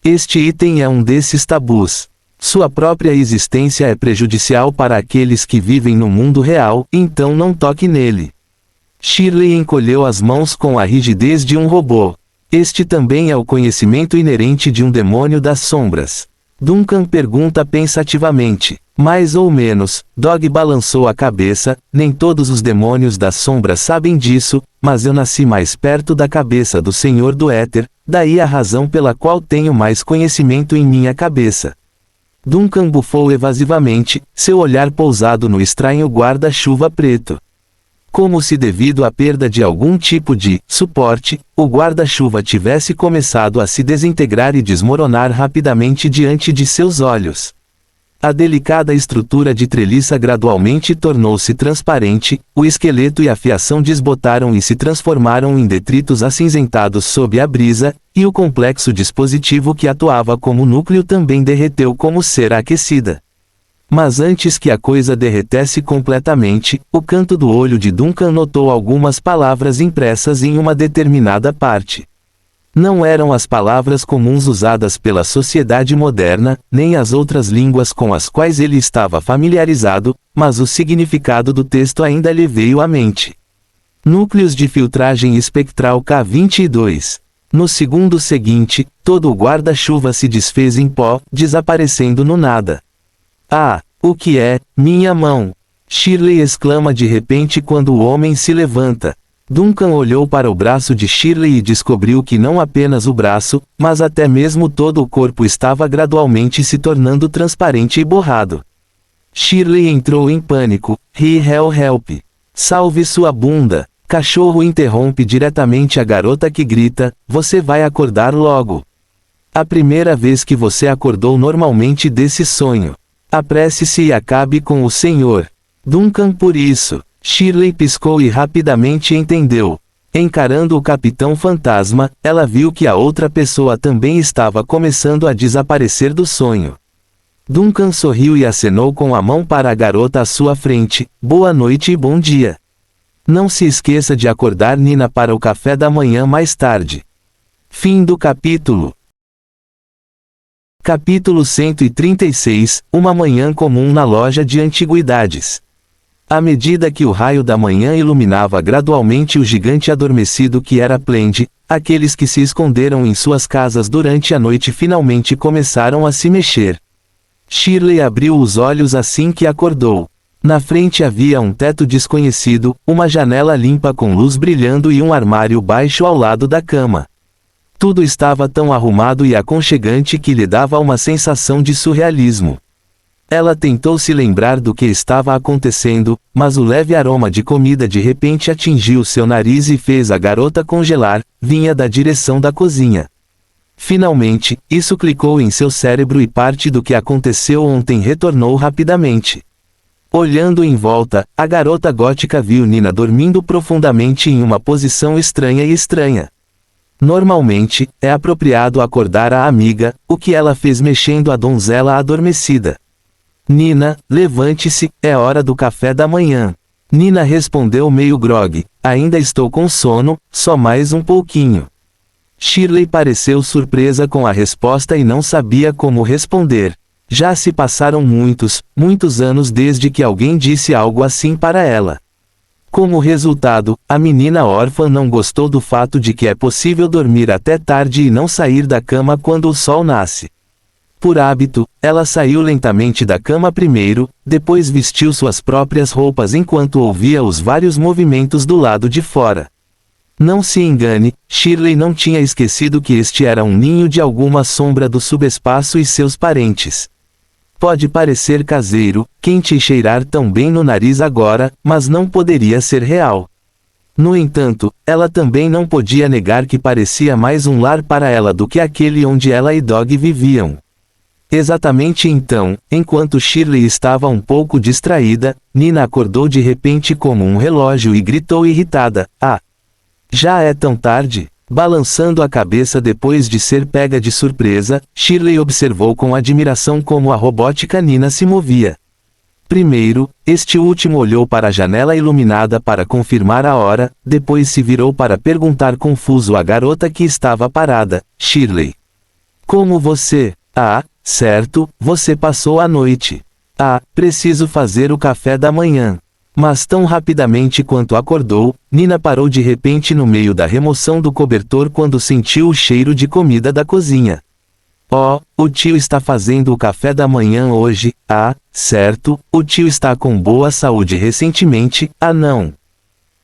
Este item é um desses tabus. Sua própria existência é prejudicial para aqueles que vivem no mundo real, então não toque nele. Shirley encolheu as mãos com a rigidez de um robô. Este também é o conhecimento inerente de um demônio das sombras. Duncan pergunta pensativamente. Mais ou menos, Dog balançou a cabeça, nem todos os demônios das sombras sabem disso, mas eu nasci mais perto da cabeça do Senhor do Éter, daí a razão pela qual tenho mais conhecimento em minha cabeça. Duncan bufou evasivamente, seu olhar pousado no estranho guarda-chuva preto. Como se devido à perda de algum tipo de suporte, o guarda-chuva tivesse começado a se desintegrar e desmoronar rapidamente diante de seus olhos. A delicada estrutura de treliça gradualmente tornou-se transparente, o esqueleto e a fiação desbotaram e se transformaram em detritos acinzentados sob a brisa, e o complexo dispositivo que atuava como núcleo também derreteu como cera aquecida. Mas antes que a coisa derretesse completamente, o canto do olho de Duncan notou algumas palavras impressas em uma determinada parte. Não eram as palavras comuns usadas pela sociedade moderna, nem as outras línguas com as quais ele estava familiarizado, mas o significado do texto ainda lhe veio à mente. Núcleos de filtragem espectral K22. No segundo seguinte, todo o guarda-chuva se desfez em pó, desaparecendo no nada. Ah, o que é, minha mão? Shirley exclama de repente quando o homem se levanta. Duncan olhou para o braço de Shirley e descobriu que não apenas o braço, mas até mesmo todo o corpo estava gradualmente se tornando transparente e borrado. Shirley entrou em pânico. Help! Salve sua bunda! Cachorro interrompe diretamente a garota que grita, você vai acordar logo. A primeira vez que você acordou normalmente desse sonho. Apresse-se e acabe com o senhor. Duncan por isso. Shirley piscou e rapidamente entendeu. Encarando o Capitão Fantasma, ela viu que a outra pessoa também estava começando a desaparecer do sonho. Duncan sorriu e acenou com a mão para a garota à sua frente, boa noite e bom dia. Não se esqueça de acordar Nina para o café da manhã mais tarde. Fim do capítulo. Capítulo 136, uma manhã comum na loja de antiguidades. À medida que o raio da manhã iluminava gradualmente o gigante adormecido que era Plende, aqueles que se esconderam em suas casas durante a noite finalmente começaram a se mexer. Shirley abriu os olhos assim que acordou. Na frente havia um teto desconhecido, uma janela limpa com luz brilhando e um armário baixo ao lado da cama. Tudo estava tão arrumado e aconchegante que lhe dava uma sensação de surrealismo. Ela tentou se lembrar do que estava acontecendo, mas o leve aroma de comida de repente atingiu seu nariz e fez a garota congelar. Vinha da direção da cozinha. Finalmente, isso clicou em seu cérebro e parte do que aconteceu ontem retornou rapidamente. Olhando em volta, a garota gótica viu Nina dormindo profundamente em uma posição estranha. Normalmente, é apropriado acordar a amiga, o que ela fez mexendo a donzela adormecida. Nina, levante-se, é hora do café da manhã. Nina respondeu meio grogue, ainda estou com sono, só mais um pouquinho. Shirley pareceu surpresa com a resposta e não sabia como responder. Já se passaram muitos anos desde que alguém disse algo assim para ela. Como resultado, a menina órfã não gostou do fato de que é possível dormir até tarde e não sair da cama quando o sol nasce. Por hábito, ela saiu lentamente da cama primeiro, depois vestiu suas próprias roupas enquanto ouvia os vários movimentos do lado de fora. Não se engane, Shirley não tinha esquecido que este era um ninho de alguma sombra do subespaço e seus parentes. Pode parecer caseiro, quente e cheirar tão bem no nariz agora, mas não poderia ser real. No entanto, ela também não podia negar que parecia mais um lar para ela do que aquele onde ela e Dog viviam. Exatamente então, enquanto Shirley estava um pouco distraída, Nina acordou de repente como um relógio e gritou irritada, "Ah! Já é tão tarde?" Balançando a cabeça depois de ser pega de surpresa, Shirley observou com admiração como a robótica Nina se movia. Primeiro, este último olhou para a janela iluminada para confirmar a hora, depois se virou para perguntar confuso à garota que estava parada, "Shirley, como você? Ah, certo, você passou a noite. Ah, preciso fazer o café da manhã." Mas tão rapidamente quanto acordou, Nina parou de repente no meio da remoção do cobertor quando sentiu o cheiro de comida da cozinha. "Oh, o tio está fazendo o café da manhã hoje. Ah, certo, o tio está com boa saúde recentemente. Ah não.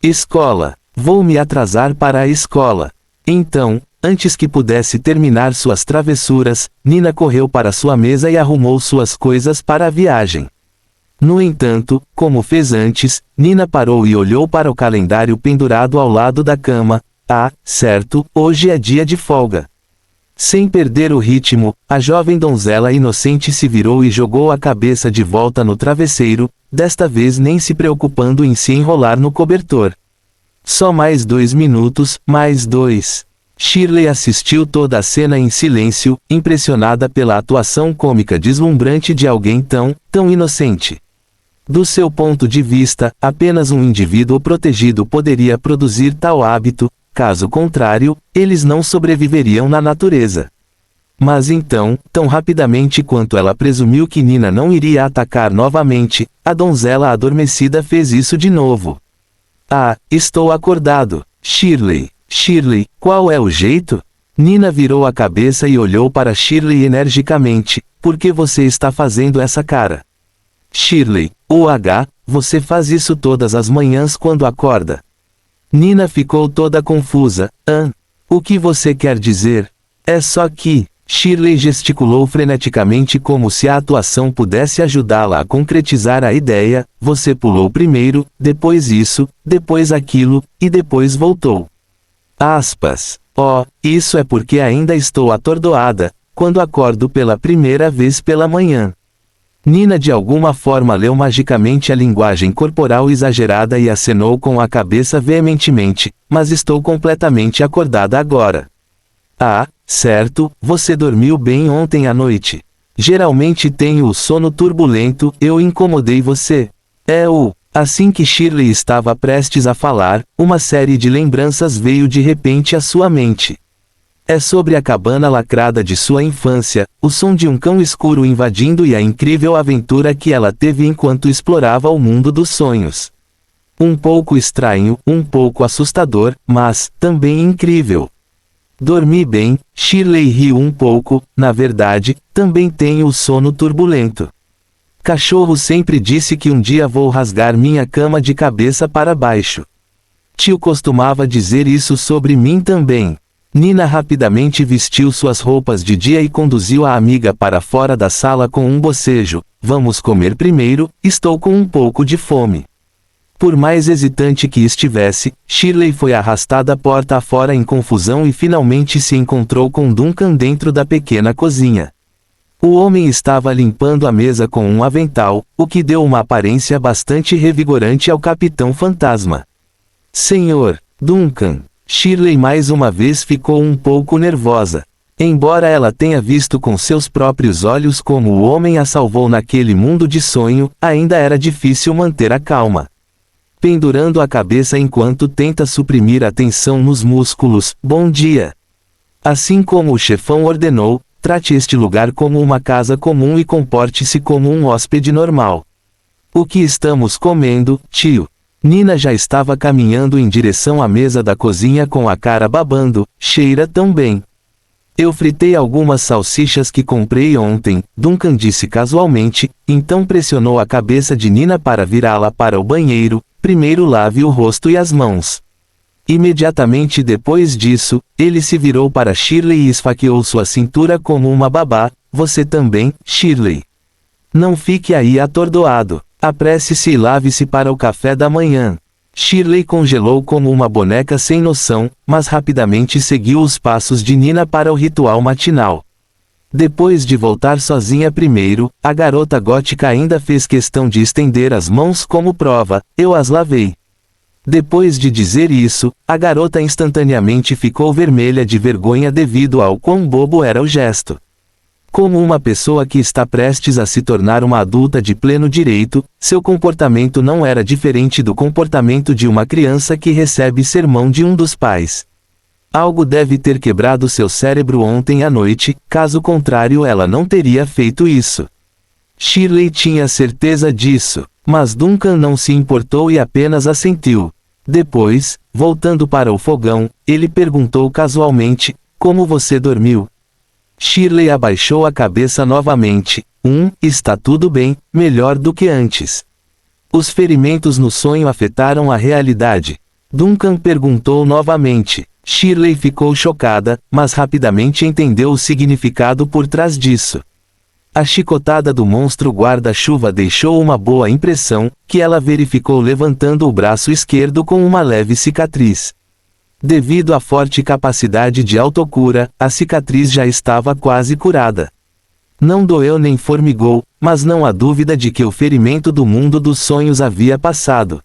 Escola. Vou me atrasar para a escola." Então, antes que pudesse terminar suas travessuras, Nina correu para sua mesa e arrumou suas coisas para a viagem. No entanto, como fez antes, Nina parou e olhou para o calendário pendurado ao lado da cama. "Ah, certo, hoje é dia de folga." Sem perder o ritmo, a jovem donzela inocente se virou e jogou a cabeça de volta no travesseiro, desta vez nem se preocupando em se enrolar no cobertor. Só mais 2 minutos, mais 2. Shirley assistiu toda a cena em silêncio, impressionada pela atuação cômica deslumbrante de alguém tão inocente. Do seu ponto de vista, apenas um indivíduo protegido poderia produzir tal hábito, caso contrário, eles não sobreviveriam na natureza. Mas então, tão rapidamente quanto ela presumiu que Nina não iria atacar novamente, a donzela adormecida fez isso de novo. "Ah, estou acordado. Shirley, qual é o jeito?" Nina virou a cabeça e olhou para Shirley energicamente. "Por que você está fazendo essa cara?" "Shirley, você faz isso todas as manhãs quando acorda." Nina ficou toda confusa. O que você quer dizer?" "É só que..." Shirley gesticulou freneticamente como se a atuação pudesse ajudá-la a concretizar a ideia. "Você pulou primeiro, depois isso, depois aquilo, e depois voltou." Aspas. "Oh, isso é porque ainda estou atordoada, quando acordo pela primeira vez pela manhã." Nina de alguma forma leu magicamente a linguagem corporal exagerada e acenou com a cabeça veementemente. "Mas estou completamente acordada agora." "Ah, certo, você dormiu bem ontem à noite. Geralmente tenho o sono turbulento, eu incomodei você." Assim que Shirley estava prestes a falar, uma série de lembranças veio de repente à sua mente. É sobre a cabana lacrada de sua infância, o som de um cão escuro invadindo e a incrível aventura que ela teve enquanto explorava o mundo dos sonhos. Um pouco estranho, um pouco assustador, mas também incrível. Dormi bem, Shirley riu um pouco. "Na verdade, também tenho o sono turbulento. Cachorro sempre disse que um dia vou rasgar minha cama de cabeça para baixo. Tio costumava dizer isso sobre mim também." Nina rapidamente vestiu suas roupas de dia e conduziu a amiga para fora da sala com um bocejo. Vamos comer primeiro, estou com um pouco de fome. Por mais hesitante que estivesse, Shirley foi arrastada porta afora em confusão e finalmente se encontrou com Duncan dentro da pequena cozinha. O homem estava limpando a mesa com um avental, o que deu uma aparência bastante revigorante ao Capitão Fantasma. Senhor Duncan. Shirley mais uma vez ficou um pouco nervosa. Embora ela tenha visto com seus próprios olhos como o homem a salvou naquele mundo de sonho, ainda era difícil manter a calma. Pendurando a cabeça enquanto tenta suprimir a tensão nos músculos, bom dia. Assim como o chefão ordenou, trate este lugar como uma casa comum e comporte-se como um hóspede normal. O que estamos comendo, tio? Nina já estava caminhando em direção à mesa da cozinha com a cara babando, cheira tão bem. Eu fritei algumas salsichas que comprei ontem, Duncan disse casualmente, então pressionou a cabeça de Nina para virá-la para o banheiro, primeiro lave o rosto e as mãos. Imediatamente depois disso, ele se virou para Shirley e esfaqueou sua cintura como uma babá, você também, Shirley. Não fique aí atordoado. Apresse-se e lave-se para o café da manhã. Shirley congelou como uma boneca sem noção, mas rapidamente seguiu os passos de Nina para o ritual matinal. Depois de voltar sozinha primeiro, a garota gótica ainda fez questão de estender as mãos como prova, eu as lavei. Depois de dizer isso, a garota instantaneamente ficou vermelha de vergonha devido ao quão bobo era o gesto. Como uma pessoa que está prestes a se tornar uma adulta de pleno direito, seu comportamento não era diferente do comportamento de uma criança que recebe sermão de um dos pais. Algo deve ter quebrado seu cérebro ontem à noite, caso contrário ela não teria feito isso. Shirley tinha certeza disso, mas Duncan não se importou e apenas assentiu. Depois, voltando para o fogão, ele perguntou casualmente, como você dormiu? Shirley abaixou a cabeça novamente. Está tudo bem, melhor do que antes. Os ferimentos no sonho afetaram a realidade. Duncan perguntou novamente. Shirley ficou chocada, mas rapidamente entendeu o significado por trás disso. A chicotada do monstro guarda-chuva deixou uma boa impressão, que ela verificou levantando o braço esquerdo com uma leve cicatriz. Devido à forte capacidade de autocura, a cicatriz já estava quase curada. Não doeu nem formigou, mas não há dúvida de que o ferimento do mundo dos sonhos havia passado.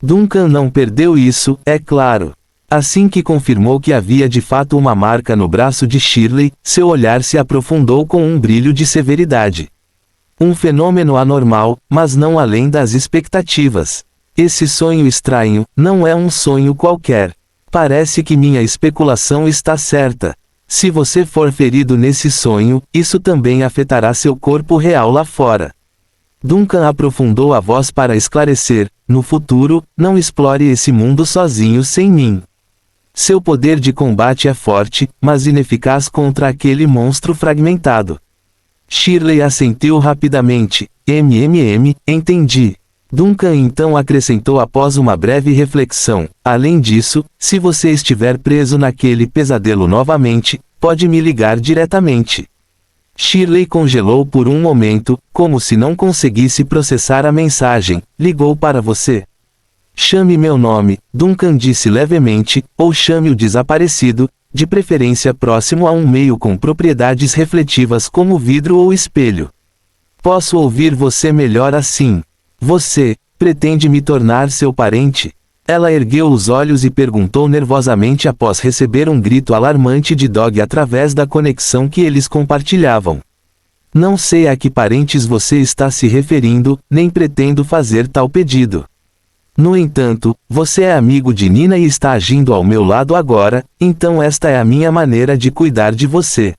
Duncan não perdeu isso, é claro. Assim que confirmou que havia de fato uma marca no braço de Shirley, seu olhar se aprofundou com um brilho de severidade. Um fenômeno anormal, mas não além das expectativas. Esse sonho estranho, não é um sonho qualquer. Parece que minha especulação está certa. Se você for ferido nesse sonho, isso também afetará seu corpo real lá fora. Duncan aprofundou a voz para esclarecer, no futuro, não explore esse mundo sozinho sem mim. Seu poder de combate é forte, mas ineficaz contra aquele monstro fragmentado. Shirley assentiu rapidamente, entendi. Duncan então acrescentou após uma breve reflexão, além disso, se você estiver preso naquele pesadelo novamente, pode me ligar diretamente. Shirley congelou por um momento, como se não conseguisse processar a mensagem, ligou para você. Chame meu nome, Duncan disse levemente, ou chame o desaparecido, de preferência próximo a um meio com propriedades refletivas como vidro ou espelho. Posso ouvir você melhor assim. Você, pretende me tornar seu parente? Ela ergueu os olhos e perguntou nervosamente após receber um grito alarmante de Dog através da conexão que eles compartilhavam. Não sei a que parentes você está se referindo, nem pretendo fazer tal pedido. No entanto, você é amigo de Nina e está agindo ao meu lado agora, então esta é a minha maneira de cuidar de você.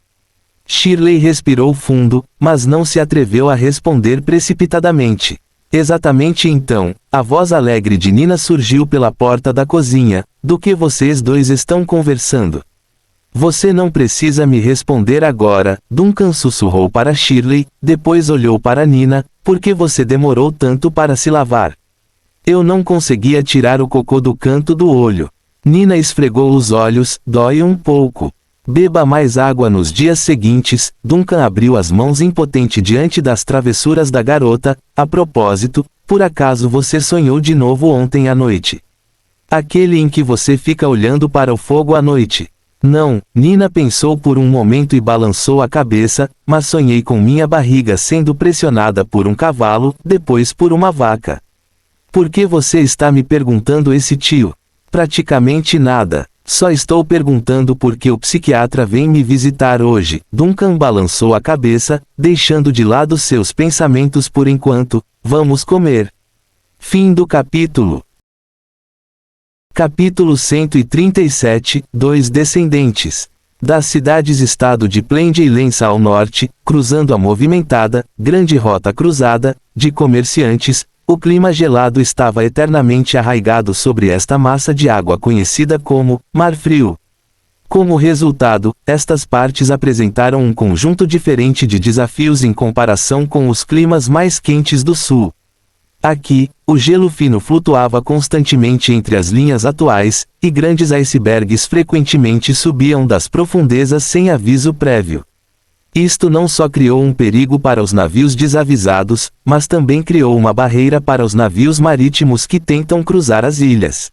Shirley respirou fundo, mas não se atreveu a responder precipitadamente. Exatamente então, a voz alegre de Nina surgiu pela porta da cozinha. Do que vocês dois estão conversando? Você não precisa me responder agora, Duncan sussurrou para Shirley, depois olhou para Nina, por que você demorou tanto para se lavar? Eu não conseguia tirar o cocô do canto do olho. Nina esfregou os olhos, dói um pouco. Beba mais água nos dias seguintes. Duncan abriu as mãos impotente diante das travessuras da garota. A propósito, por acaso você sonhou de novo ontem à noite? Aquele em que você fica olhando para o fogo à noite. Não, Nina pensou por um momento e balançou a cabeça, mas sonhei com minha barriga sendo pressionada por um cavalo, depois por uma vaca. Por que você está me perguntando esse tio? Praticamente nada. Só estou perguntando por que o psiquiatra vem me visitar hoje. Duncan balançou a cabeça, deixando de lado seus pensamentos por enquanto. Vamos comer. Fim do capítulo. Capítulo 137, Dois descendentes. Das cidades-estado de Plenge e Lença ao norte, cruzando a movimentada, grande rota cruzada, de comerciantes, o clima gelado estava eternamente arraigado sobre esta massa de água conhecida como Mar Frio. Como resultado, estas partes apresentaram um conjunto diferente de desafios em comparação com os climas mais quentes do sul. Aqui, o gelo fino flutuava constantemente entre as linhas atuais, e grandes icebergs frequentemente subiam das profundezas sem aviso prévio. Isto não só criou um perigo para os navios desavisados, mas também criou uma barreira para os navios marítimos que tentam cruzar as ilhas.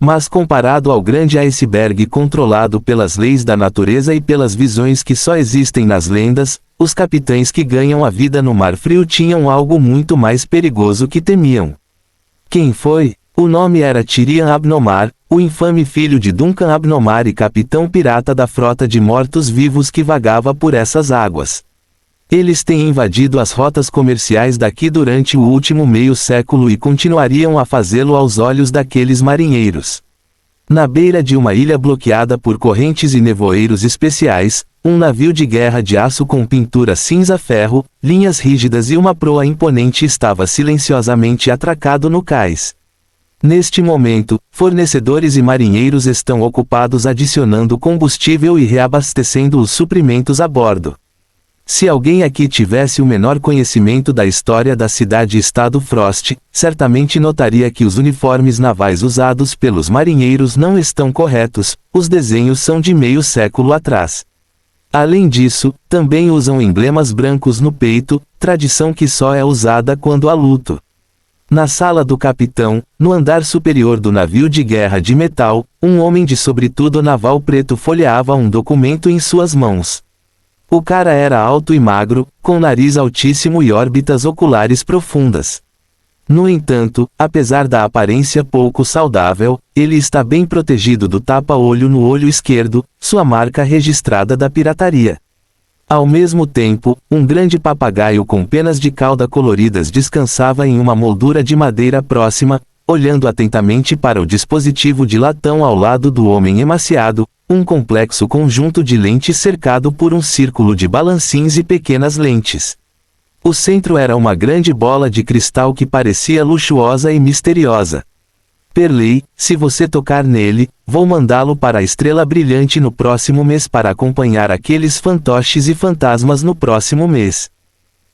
Mas comparado ao grande iceberg controlado pelas leis da natureza e pelas visões que só existem nas lendas, os capitães que ganham a vida no Mar Frio tinham algo muito mais perigoso que temiam. Quem foi? O nome era Tyrion Abnomar, o infame filho de Duncan Abnomar e capitão pirata da frota de mortos-vivos que vagava por essas águas. Eles têm invadido as rotas comerciais daqui durante o último meio século e continuariam a fazê-lo aos olhos daqueles marinheiros. Na beira de uma ilha bloqueada por correntes e nevoeiros especiais, um navio de guerra de aço com pintura cinza-ferro, linhas rígidas e uma proa imponente estava silenciosamente atracado no cais. Neste momento, fornecedores e marinheiros estão ocupados adicionando combustível e reabastecendo os suprimentos a bordo. Se alguém aqui tivesse o menor conhecimento da história da cidade-estado Frost, certamente notaria que os uniformes navais usados pelos marinheiros não estão corretos, os desenhos são de meio século atrás. Além disso, também usam emblemas brancos no peito, tradição que só é usada quando há luto. Na sala do capitão, no andar superior do navio de guerra de metal, um homem de sobretudo naval preto folheava um documento em suas mãos. O cara era alto e magro, com nariz altíssimo e órbitas oculares profundas. No entanto, apesar da aparência pouco saudável, ele está bem protegido do tapa-olho no olho esquerdo, sua marca registrada da pirataria. Ao mesmo tempo, um grande papagaio com penas de cauda coloridas descansava em uma moldura de madeira próxima, olhando atentamente para o dispositivo de latão ao lado do homem emaciado, um complexo conjunto de lentes cercado por um círculo de balancins e pequenas lentes. O centro era uma grande bola de cristal que parecia luxuosa e misteriosa. Perley, se você tocar nele, vou mandá-lo para a Estrela Brilhante no próximo mês para acompanhar aqueles fantoches e fantasmas no próximo mês.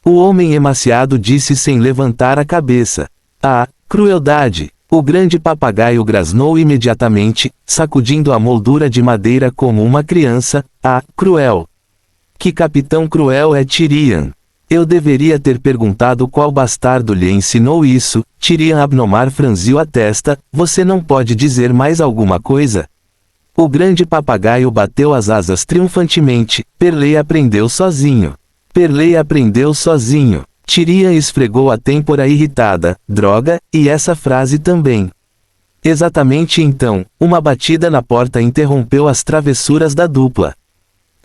O homem emaciado disse sem levantar a cabeça. Ah, crueldade! O grande papagaio grasnou imediatamente, sacudindo a moldura de madeira como uma criança. Ah, cruel! Que capitão cruel é Tyrion! Eu deveria ter perguntado qual bastardo lhe ensinou isso. Tyrion Abnomar franziu a testa. Você não pode dizer mais alguma coisa? O grande papagaio bateu as asas triunfantemente. Perley aprendeu sozinho. Perley aprendeu sozinho. Tyrion esfregou a têmpora irritada. Droga, e essa frase também. Exatamente então, uma batida na porta interrompeu as travessuras da dupla.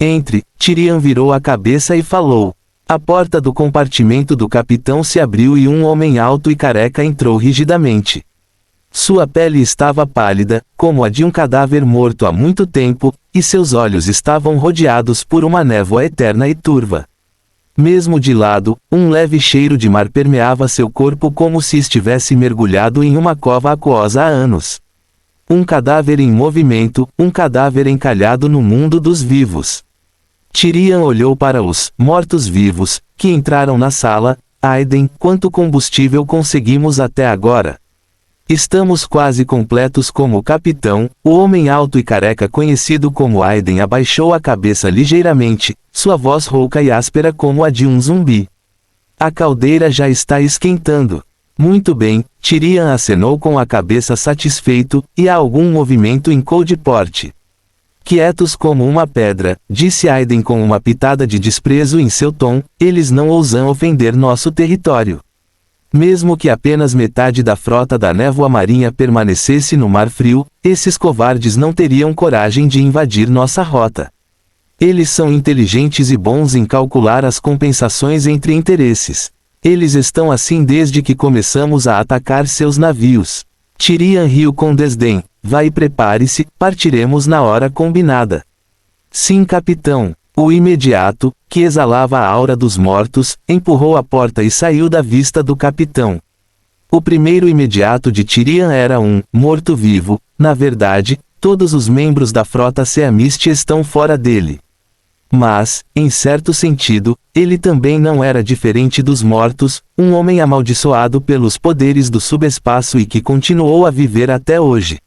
Entre, Tyrion virou a cabeça e falou. A porta do compartimento do capitão se abriu e um homem alto e careca entrou rigidamente. Sua pele estava pálida, como a de um cadáver morto há muito tempo, e seus olhos estavam rodeados por uma névoa eterna e turva. Mesmo de lado, um leve cheiro de mar permeava seu corpo como se estivesse mergulhado em uma cova aquosa há anos. Um cadáver em movimento, um cadáver encalhado no mundo dos vivos. Tyrion olhou para os mortos-vivos, que entraram na sala. Aiden, quanto combustível conseguimos até agora? Estamos quase completos como o capitão. O homem alto e careca conhecido como Aiden abaixou a cabeça ligeiramente, sua voz rouca e áspera como a de um zumbi. A caldeira já está esquentando. Muito bem, Tyrion acenou com a cabeça satisfeito, e há algum movimento em Coldport. Quietos como uma pedra, disse Aiden com uma pitada de desprezo em seu tom, eles não ousam ofender nosso território. Mesmo que apenas metade da frota da névoa marinha permanecesse no Mar Frio, esses covardes não teriam coragem de invadir nossa rota. Eles são inteligentes e bons em calcular as compensações entre interesses. Eles estão assim desde que começamos a atacar seus navios. Tyrion riu com desdém. Vai e prepare-se, partiremos na hora combinada. Sim, capitão. O imediato, que exalava a aura dos mortos, empurrou a porta e saiu da vista do capitão. O primeiro imediato de Tyrion era um morto-vivo. Na verdade, todos os membros da frota Seamist estão fora dele. Mas, em certo sentido, ele também não era diferente dos mortos, um homem amaldiçoado pelos poderes do subespaço e que continuou a viver até hoje.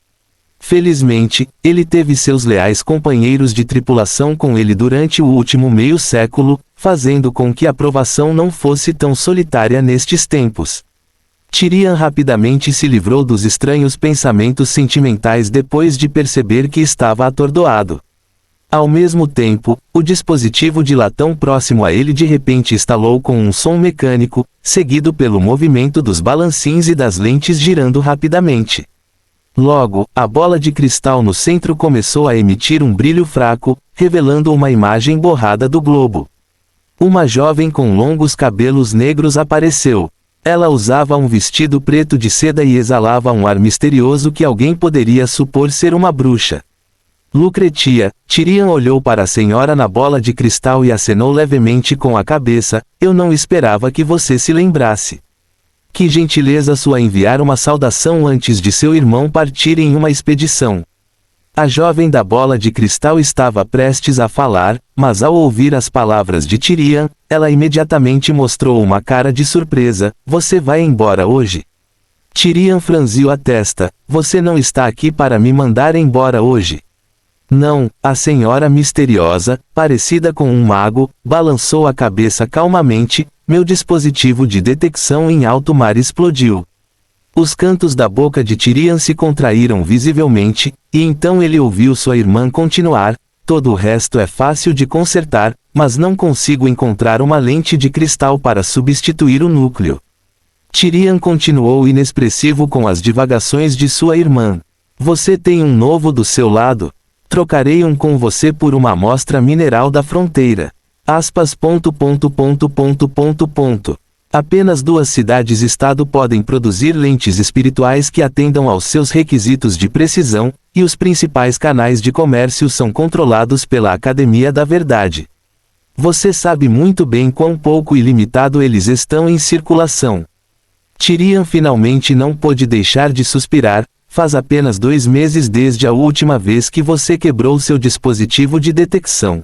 Felizmente, ele teve seus leais companheiros de tripulação com ele durante o último meio século, fazendo com que a provação não fosse tão solitária nestes tempos. Tyrion rapidamente se livrou dos estranhos pensamentos sentimentais depois de perceber que estava atordoado. Ao mesmo tempo, o dispositivo de latão próximo a ele de repente estalou com um som mecânico, seguido pelo movimento dos balancins e das lentes girando rapidamente. Logo, a bola de cristal no centro começou a emitir um brilho fraco, revelando uma imagem borrada do globo. Uma jovem com longos cabelos negros apareceu. Ela usava um vestido preto de seda e exalava um ar misterioso que alguém poderia supor ser uma bruxa. Lucretia, Tyrion olhou para a senhora na bola de cristal e acenou levemente com a cabeça. Eu não esperava que você se lembrasse. Que gentileza sua enviar uma saudação antes de seu irmão partir em uma expedição. A jovem da bola de cristal estava prestes a falar, mas ao ouvir as palavras de Tyrion, ela imediatamente mostrou uma cara de surpresa. Você vai embora hoje? Tyrion franziu a testa. Você não está aqui para me mandar embora hoje. Não, a senhora misteriosa, parecida com um mago, balançou a cabeça calmamente. Meu dispositivo de detecção em alto mar explodiu. Os cantos da boca de Tyrion se contraíram visivelmente, e então ele ouviu sua irmã continuar. Todo o resto é fácil de consertar, mas não consigo encontrar uma lente de cristal para substituir o núcleo. Tyrion continuou inexpressivo com as divagações de sua irmã. Você tem um novo do seu lado? Trocarei um com você por uma amostra mineral da fronteira. Aspas. Apenas 2 cidades-estado podem produzir lentes espirituais que atendam aos seus requisitos de precisão, e os principais canais de comércio são controlados pela Academia da Verdade. Você sabe muito bem quão pouco e limitado eles estão em circulação. Tyrion finalmente não pôde deixar de suspirar. Faz apenas 2 meses desde a última vez que você quebrou seu dispositivo de detecção.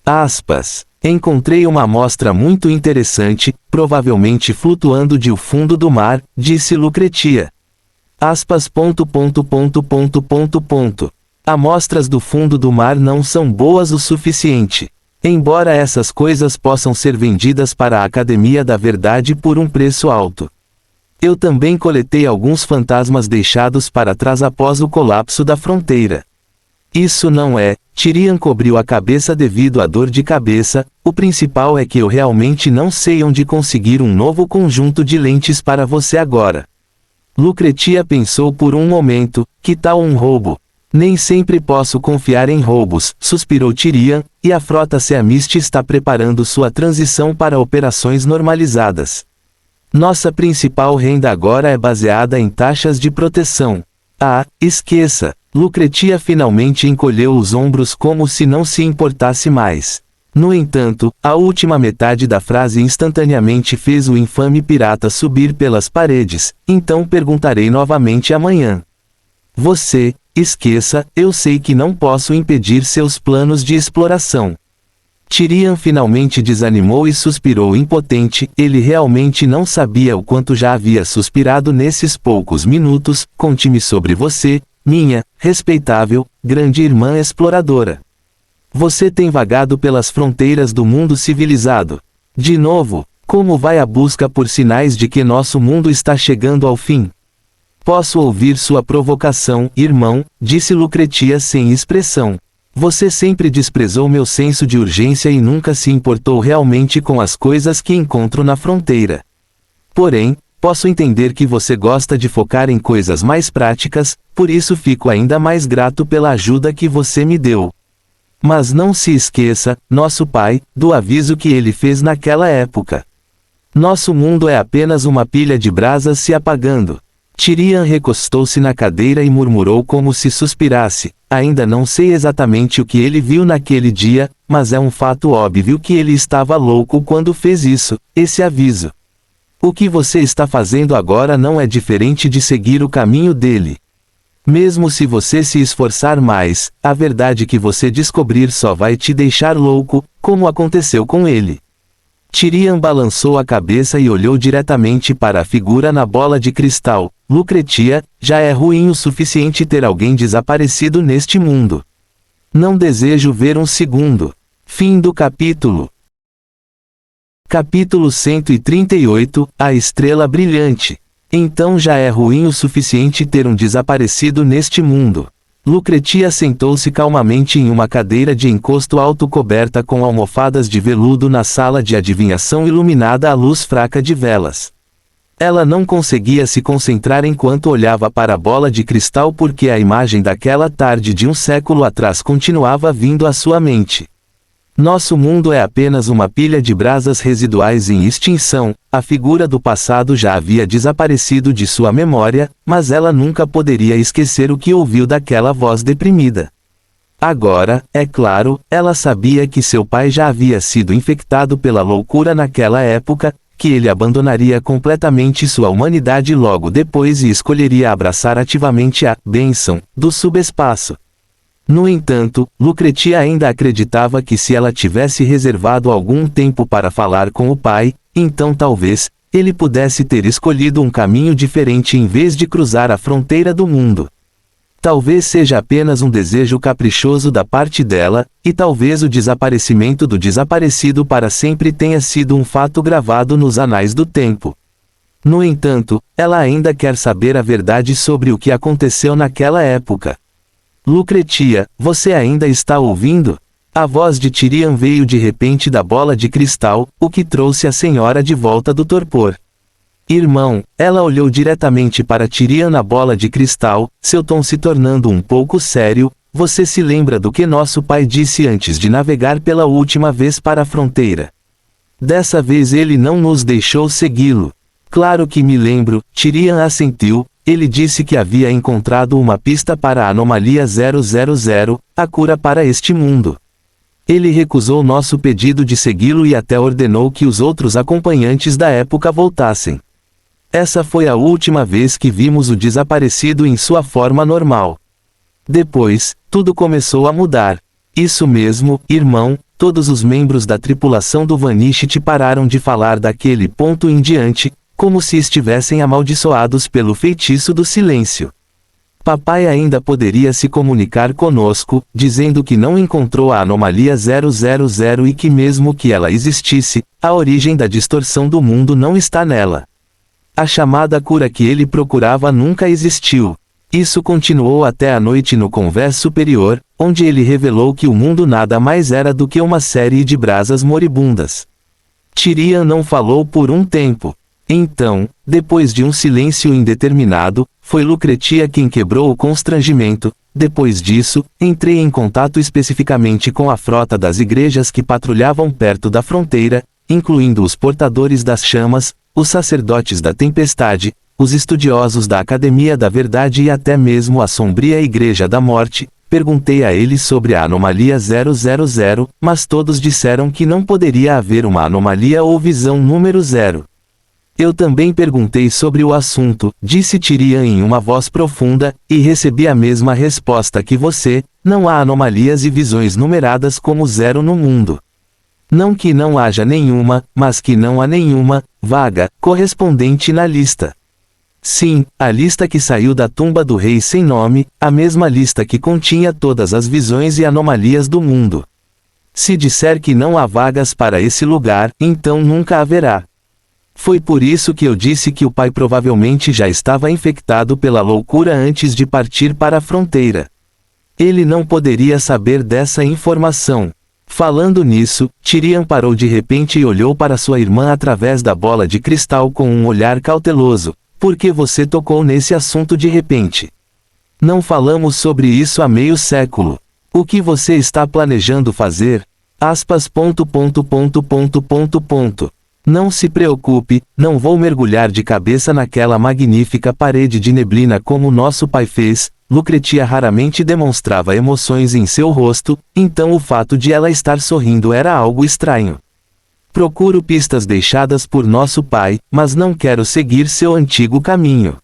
Aspas. Encontrei uma amostra muito interessante, provavelmente flutuando de o fundo do mar, disse Lucretia. Aspas. Amostras do fundo do mar não são boas o suficiente. Embora essas coisas possam ser vendidas para a Academia da Verdade por um preço alto. Eu também coletei alguns fantasmas deixados para trás após o colapso da fronteira. Isso não é. Tyrion cobriu a cabeça devido à dor de cabeça. O principal é que eu realmente não sei onde conseguir um novo conjunto de lentes para você agora. Lucretia pensou por um momento. Que tal um roubo? Nem sempre posso confiar em roubos, suspirou Tyrion, e a frota Seamist está preparando sua transição para operações normalizadas. Nossa principal renda agora é baseada em taxas de proteção. Ah, esqueça. Lucretia finalmente encolheu os ombros como se não se importasse mais. No entanto, a última metade da frase instantaneamente fez o infame pirata subir pelas paredes. Então perguntarei novamente amanhã. Você, esqueça, eu sei que não posso impedir seus planos de exploração. Tyrion finalmente desanimou e suspirou impotente. Ele realmente não sabia o quanto já havia suspirado nesses poucos minutos. Conte-me sobre você, minha respeitável, grande irmã exploradora. Você tem vagado pelas fronteiras do mundo civilizado. De novo, como vai a busca por sinais de que nosso mundo está chegando ao fim? Posso ouvir sua provocação, irmão, disse Lucretia sem expressão. Você sempre desprezou meu senso de urgência e nunca se importou realmente com as coisas que encontro na fronteira. Porém, posso entender que você gosta de focar em coisas mais práticas, por isso fico ainda mais grato pela ajuda que você me deu. Mas não se esqueça, nosso pai, do aviso que ele fez naquela época. Nosso mundo é apenas uma pilha de brasas se apagando. Tyrion recostou-se na cadeira e murmurou como se suspirasse. Ainda não sei exatamente o que ele viu naquele dia, mas é um fato óbvio que ele estava louco quando fez isso, esse aviso. O que você está fazendo agora não é diferente de seguir o caminho dele. Mesmo se você se esforçar mais, a verdade que você descobrir só vai te deixar louco, como aconteceu com ele. Tyrion balançou a cabeça e olhou diretamente para a figura na bola de cristal. Lucretia, já é ruim o suficiente ter alguém desaparecido neste mundo. Não desejo ver um segundo. Fim do capítulo. Capítulo 138, A Estrela Brilhante. Então já é ruim o suficiente ter um desaparecido neste mundo. Lucretia sentou-se calmamente em uma cadeira de encosto alto coberta com almofadas de veludo na sala de adivinhação iluminada à luz fraca de velas. Ela não conseguia se concentrar enquanto olhava para a bola de cristal porque a imagem daquela tarde de um século atrás continuava vindo à sua mente. Nosso mundo é apenas uma pilha de brasas residuais em extinção. A figura do passado já havia desaparecido de sua memória, mas ela nunca poderia esquecer o que ouviu daquela voz deprimida. Agora, é claro, ela sabia que seu pai já havia sido infectado pela loucura naquela época, que ele abandonaria completamente sua humanidade logo depois e escolheria abraçar ativamente a bênção do subespaço. No entanto, Lucretia ainda acreditava que se ela tivesse reservado algum tempo para falar com o pai, então talvez, ele pudesse ter escolhido um caminho diferente em vez de cruzar a fronteira do mundo. Talvez seja apenas um desejo caprichoso da parte dela, e talvez o desaparecimento do desaparecido para sempre tenha sido um fato gravado nos anais do tempo. No entanto, ela ainda quer saber a verdade sobre o que aconteceu naquela época. Lucretia, você ainda está ouvindo? A voz de Tyrion veio de repente da bola de cristal, o que trouxe a senhora de volta do torpor. Irmão, ela olhou diretamente para Tyrion na bola de cristal, seu tom se tornando um pouco sério. Você se lembra do que nosso pai disse antes de navegar pela última vez para a fronteira? Dessa vez ele não nos deixou segui-lo. Claro que me lembro, Tyrion assentiu. Ele disse que havia encontrado uma pista para a anomalia 000, a cura para este mundo. Ele recusou nosso pedido de segui-lo e até ordenou que os outros acompanhantes da época voltassem. Essa foi a última vez que vimos o desaparecido em sua forma normal. Depois, tudo começou a mudar. Isso mesmo, irmão, todos os membros da tripulação do Vanishit pararam de falar daquele ponto em diante, como se estivessem amaldiçoados pelo feitiço do silêncio. Papai ainda poderia se comunicar conosco, dizendo que não encontrou a anomalia 000 e que mesmo que ela existisse, a origem da distorção do mundo não está nela. A chamada cura que ele procurava nunca existiu. Isso continuou até a noite no convés superior, onde ele revelou que o mundo nada mais era do que uma série de brasas moribundas. Tyrion não falou por um tempo. Então, depois de um silêncio indeterminado, foi Lucretia quem quebrou o constrangimento. Depois disso, entrei em contato especificamente com a frota das igrejas que patrulhavam perto da fronteira, incluindo os portadores das chamas, os sacerdotes da tempestade, os estudiosos da Academia da Verdade e até mesmo a sombria Igreja da Morte. Perguntei a eles sobre a anomalia 000, mas todos disseram que não poderia haver uma anomalia ou visão número 0. Eu também perguntei sobre o assunto, disse Tyrion em uma voz profunda, e recebi a mesma resposta que você: não há anomalias e visões numeradas como 0 no mundo. Não que não haja nenhuma, mas que não há nenhuma vaga correspondente na lista. Sim, a lista que saiu da tumba do rei sem nome, a mesma lista que continha todas as visões e anomalias do mundo. Se disser que não há vagas para esse lugar, então nunca haverá. Foi por isso que eu disse que o pai provavelmente já estava infectado pela loucura antes de partir para a fronteira. Ele não poderia saber dessa informação. Falando nisso, Tyrion parou de repente e olhou para sua irmã através da bola de cristal com um olhar cauteloso. Por que você tocou nesse assunto de repente? Não falamos sobre isso há meio século. O que você está planejando fazer? Aspas. Não se preocupe, não vou mergulhar de cabeça naquela magnífica parede de neblina como nosso pai fez. Lucretia raramente demonstrava emoções em seu rosto, então o fato de ela estar sorrindo era algo estranho. Procuro pistas deixadas por nosso pai, mas não quero seguir seu antigo caminho.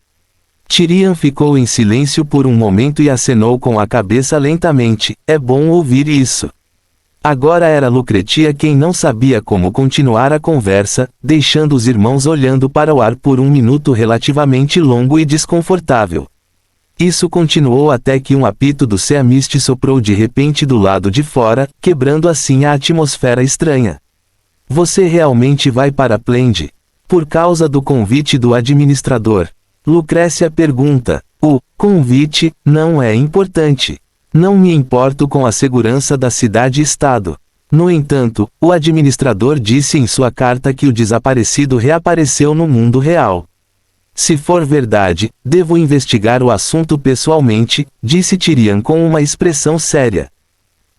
Tyrion ficou em silêncio por um momento e acenou com a cabeça lentamente. É bom ouvir isso. Agora era Lucretia quem não sabia como continuar a conversa, deixando os irmãos olhando para o ar por um minuto relativamente longo e desconfortável. Isso continuou até que um apito do Seamist soprou de repente do lado de fora, quebrando assim a atmosfera estranha. Você realmente vai para Plend? Por causa do convite do administrador? Lucrécia pergunta. O convite não é importante. Não me importo com a segurança da cidade-estado. No entanto, o administrador disse em sua carta que o desaparecido reapareceu no mundo real. Se for verdade, devo investigar o assunto pessoalmente, disse Tyrion com uma expressão séria.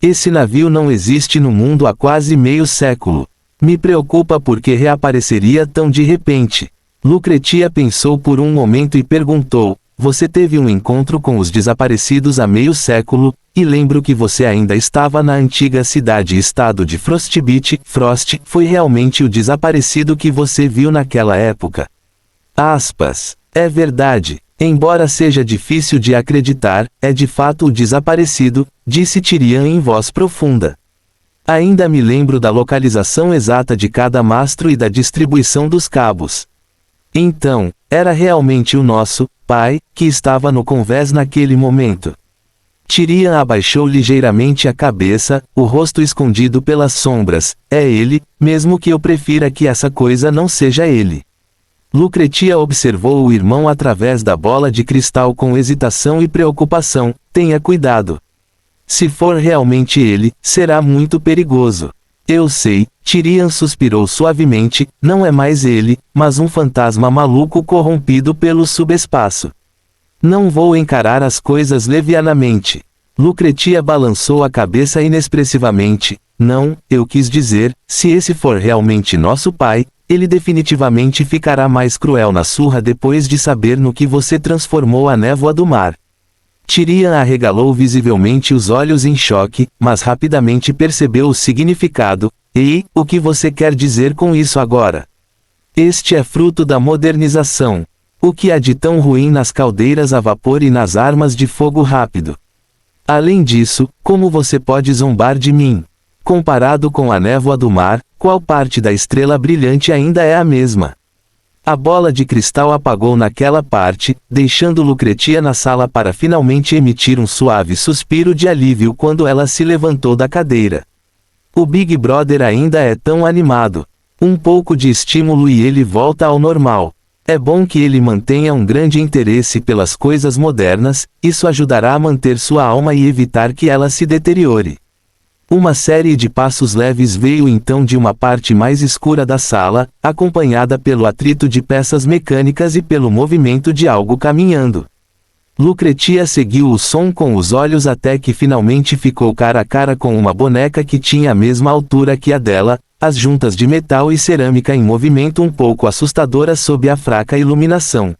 Esse navio não existe no mundo há quase meio século. Me preocupa porque reapareceria tão de repente. Lucretia pensou por um momento e perguntou, você teve um encontro com os desaparecidos há meio século, e lembro que você ainda estava na antiga cidade-estado de Frostbite. Frost foi realmente o desaparecido que você viu naquela época. Aspas. É verdade. Embora seja difícil de acreditar, é de fato o desaparecido, disse Tyrion em voz profunda. Ainda me lembro da localização exata de cada mastro e da distribuição dos cabos. Então, era realmente o nosso pai que estava no convés naquele momento. Tyrion abaixou ligeiramente a cabeça, o rosto escondido pelas sombras. É ele, mesmo que eu prefira que essa coisa não seja ele. Lucretia observou o irmão através da bola de cristal com hesitação e preocupação. Tenha cuidado. Se for realmente ele, será muito perigoso. Eu sei, Tyrion suspirou suavemente, não é mais ele, mas um fantasma maluco corrompido pelo subespaço. Não vou encarar as coisas levianamente. Lucretia balançou a cabeça inexpressivamente. Não, eu quis dizer, se esse for realmente nosso pai, ele definitivamente ficará mais cruel na surra depois de saber no que você transformou a névoa do mar. Tyrion arregalou visivelmente os olhos em choque, mas rapidamente percebeu o significado. Ei, o que você quer dizer com isso agora? Este é fruto da modernização. O que há de tão ruim nas caldeiras a vapor e nas armas de fogo rápido? Além disso, como você pode zombar de mim? Comparado com a névoa do mar, qual parte da estrela brilhante ainda é a mesma? A bola de cristal apagou naquela parte, deixando Lucretia na sala para finalmente emitir um suave suspiro de alívio quando ela se levantou da cadeira. O Big Brother ainda é tão animado. Um pouco de estímulo e ele volta ao normal. É bom que ele mantenha um grande interesse pelas coisas modernas, isso ajudará a manter sua alma e evitar que ela se deteriore. Uma série de passos leves veio então de uma parte mais escura da sala, acompanhada pelo atrito de peças mecânicas e pelo movimento de algo caminhando. Lucretia seguiu o som com os olhos até que finalmente ficou cara a cara com uma boneca que tinha a mesma altura que a dela, as juntas de metal e cerâmica em movimento um pouco assustadoras sob a fraca iluminação.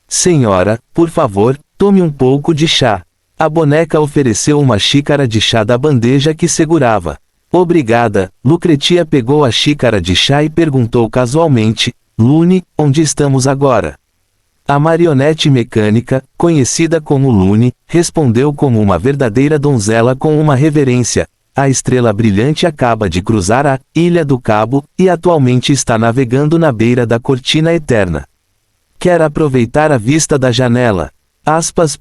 Senhora, por favor, tome um pouco de chá. A boneca ofereceu uma xícara de chá da bandeja que segurava. Obrigada. Lucretia pegou a xícara de chá e perguntou casualmente, Lune, onde estamos agora? A marionete mecânica, conhecida como Lune, respondeu como uma verdadeira donzela com uma reverência. a estrela brilhante acaba de cruzar a Ilha do Cabo, e atualmente está navegando na beira da cortina eterna. Quer aproveitar a vista da janela. Aspas.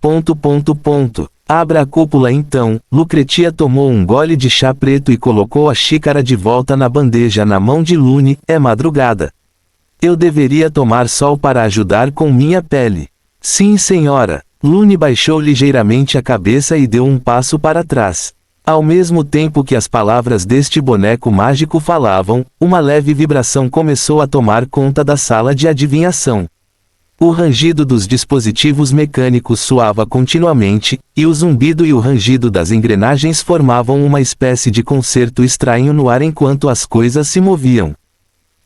Abra a cúpula então. Lucretia tomou um gole de chá preto e colocou a xícara de volta na bandeja na mão de Lune. É madrugada. Eu deveria tomar sol para ajudar com minha pele. Sim, senhora. Lune baixou ligeiramente a cabeça e deu um passo para trás. Ao mesmo tempo que as palavras deste boneco mágico falavam, uma leve vibração começou a tomar conta da sala de adivinhação. O rangido dos dispositivos mecânicos soava continuamente, e o zumbido e o rangido das engrenagens formavam uma espécie de concerto estranho no ar enquanto as coisas se moviam.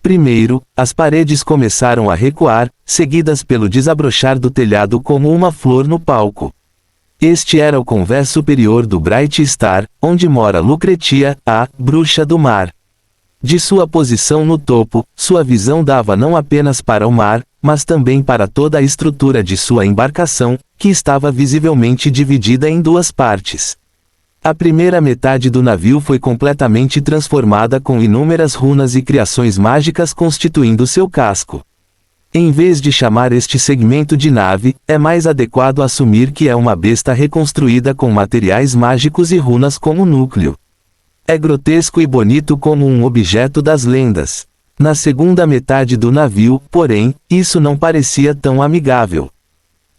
Primeiro, as paredes começaram a recuar, seguidas pelo desabrochar do telhado como uma flor no palco. Este era o convés superior do Bright Star, onde mora Lucretia, a bruxa do mar. De sua posição no topo, sua visão dava não apenas para o mar, mas também para toda a estrutura de sua embarcação, que estava visivelmente dividida em duas partes. A primeira metade do navio foi completamente transformada com inúmeras runas e criações mágicas constituindo seu casco. Em vez de chamar este segmento de nave, é mais adequado assumir que é uma besta reconstruída com materiais mágicos e runas como núcleo. É grotesco e bonito como um objeto das lendas. Na segunda metade do navio, porém, isso não parecia tão amigável.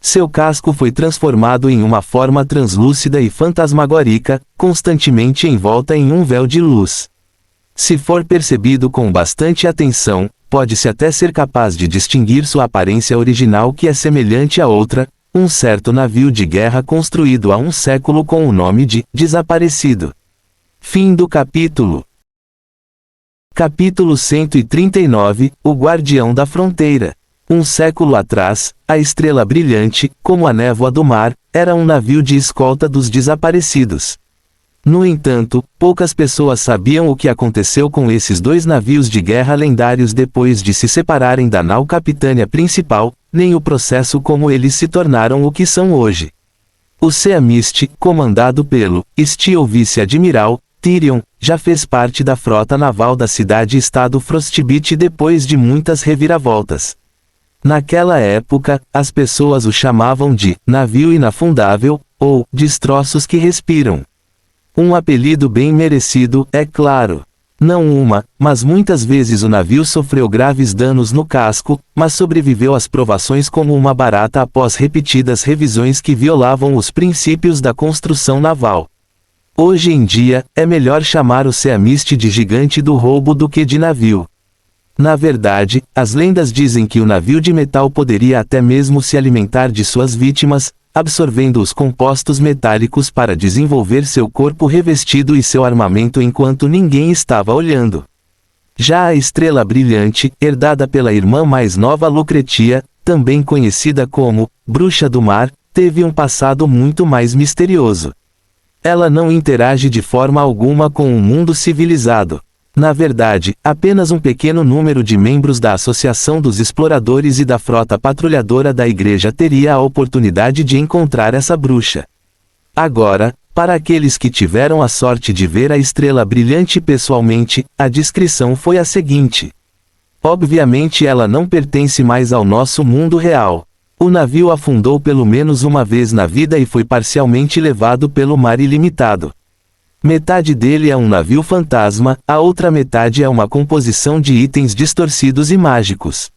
Seu casco foi transformado em uma forma translúcida e fantasmagórica, constantemente envolta em um véu de luz. Se for percebido com bastante atenção, pode-se até ser capaz de distinguir sua aparência original, que é semelhante a outra, um certo navio de guerra construído há um século com o nome de Desaparecido. Fim do capítulo. Capítulo 139, O Guardião da Fronteira. Um século atrás, a Estrela Brilhante, como a névoa do mar, era um navio de escolta dos desaparecidos. No entanto, poucas pessoas sabiam o que aconteceu com esses dois navios de guerra lendários depois de se separarem da nau capitânia principal, nem o processo como eles se tornaram o que são hoje. O Sea Mist, comandado pelo Steel Vice-Admiral Tyrion, já fez parte da frota naval da cidade-estado Frostbite depois de muitas reviravoltas. Naquela época, as pessoas o chamavam de navio inafundável, ou destroços que respiram. Um apelido bem merecido, é claro. Não uma, mas muitas vezes o navio sofreu graves danos no casco, mas sobreviveu às provações como uma barata após repetidas revisões que violavam os princípios da construção naval. Hoje em dia, é melhor chamar o Sea Mist de gigante do roubo do que de navio. Na verdade, as lendas dizem que o navio de metal poderia até mesmo se alimentar de suas vítimas, absorvendo os compostos metálicos para desenvolver seu corpo revestido e seu armamento enquanto ninguém estava olhando. Já a Estrela Brilhante, herdada pela irmã mais nova Lucretia, também conhecida como Bruxa do Mar, teve um passado muito mais misterioso. Ela não interage de forma alguma com o mundo civilizado. Na verdade, apenas um pequeno número de membros da Associação dos Exploradores e da Frota Patrulhadora da Igreja teria a oportunidade de encontrar essa bruxa. Agora, para aqueles que tiveram a sorte de ver a Estrela Brilhante pessoalmente, a descrição foi a seguinte. Obviamente ela não pertence mais ao nosso mundo real. O navio afundou pelo menos uma vez na vida e foi parcialmente levado pelo mar ilimitado. Metade dele é um navio fantasma, a outra metade é uma composição de itens distorcidos e mágicos.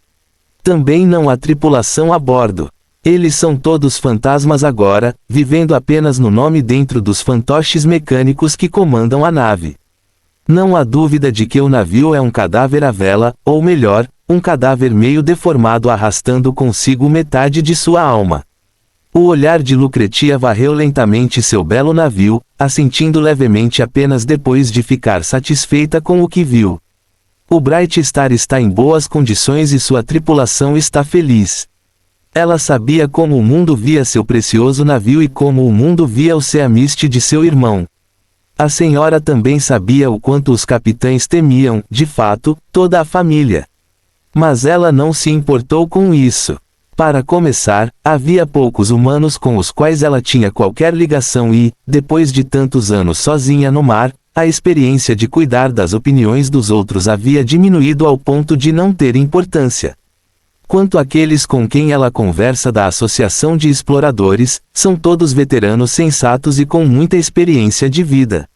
Também não há tripulação a bordo. Eles são todos fantasmas agora, vivendo apenas no nome dentro dos fantoches mecânicos que comandam a nave. Não há dúvida de que o navio é um cadáver à vela, ou melhor, um cadáver meio deformado arrastando consigo metade de sua alma. O olhar de Lucretia varreu lentamente seu belo navio, assentindo levemente apenas depois de ficar satisfeita com o que viu. O Bright Star está em boas condições e sua tripulação está feliz. Ela sabia como o mundo via seu precioso navio e como o mundo via o Sea Mist de seu irmão. A senhora também sabia o quanto os capitães temiam, de fato, toda a família. Mas ela não se importou com isso. Para começar, havia poucos humanos com os quais ela tinha qualquer ligação e, depois de tantos anos sozinha no mar, a experiência de cuidar das opiniões dos outros havia diminuído ao ponto de não ter importância. Quanto àqueles com quem ela conversa da Associação de Exploradores, são todos veteranos sensatos e com muita experiência de vida.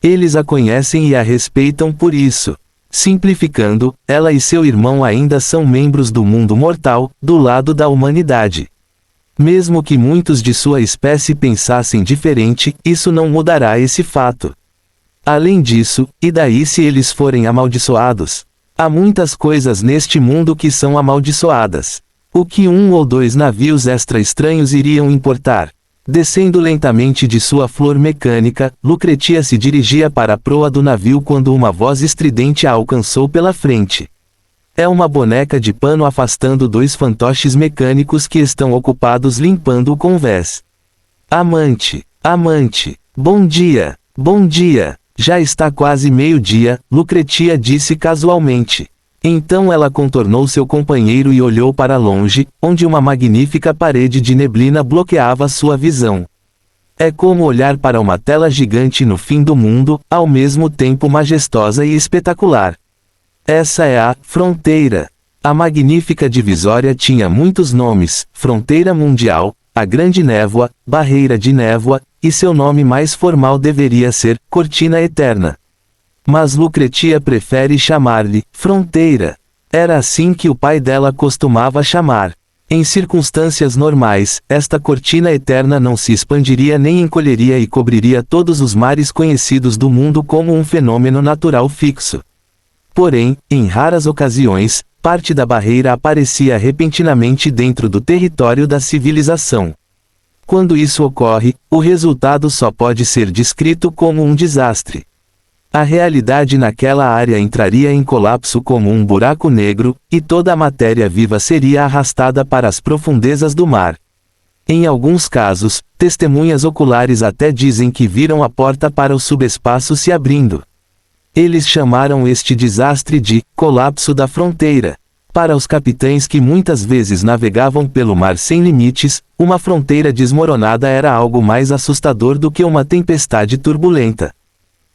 Eles a conhecem e a respeitam por isso. Simplificando, ela e seu irmão ainda são membros do mundo mortal, do lado da humanidade. Mesmo que muitos de sua espécie pensassem diferente, isso não mudará esse fato. Além disso, e daí se eles forem amaldiçoados? Há muitas coisas neste mundo que são amaldiçoadas. O que 1 ou 2 navios extra-estranhos iriam importar? Descendo lentamente de sua flor mecânica, Lucretia se dirigia para a proa do navio quando uma voz estridente a alcançou pela frente. É uma boneca de pano afastando 2 fantoches mecânicos que estão ocupados limpando o convés. Amante, amante, bom dia, bom dia. Já está quase meio-dia, Lucretia disse casualmente. Então ela contornou seu companheiro e olhou para longe, onde uma magnífica parede de neblina bloqueava sua visão. É como olhar para uma tela gigante no fim do mundo, ao mesmo tempo majestosa e espetacular. Essa é a fronteira. A magnífica divisória tinha muitos nomes: Fronteira Mundial, a Grande Névoa, Barreira de Névoa, e seu nome mais formal deveria ser Cortina Eterna. Mas Lucretia prefere chamar-lhe Fronteira. Era assim que o pai dela costumava chamar. Em circunstâncias normais, esta cortina eterna não se expandiria nem encolheria e cobriria todos os mares conhecidos do mundo como um fenômeno natural fixo. Porém, em raras ocasiões, parte da barreira aparecia repentinamente dentro do território da civilização. Quando isso ocorre, o resultado só pode ser descrito como um desastre. A realidade naquela área entraria em colapso como um buraco negro, e toda a matéria viva seria arrastada para as profundezas do mar. Em alguns casos, testemunhas oculares até dizem que viram a porta para o subespaço se abrindo. Eles chamaram este desastre de colapso da fronteira. Para os capitães que muitas vezes navegavam pelo mar sem limites, uma fronteira desmoronada era algo mais assustador do que uma tempestade turbulenta.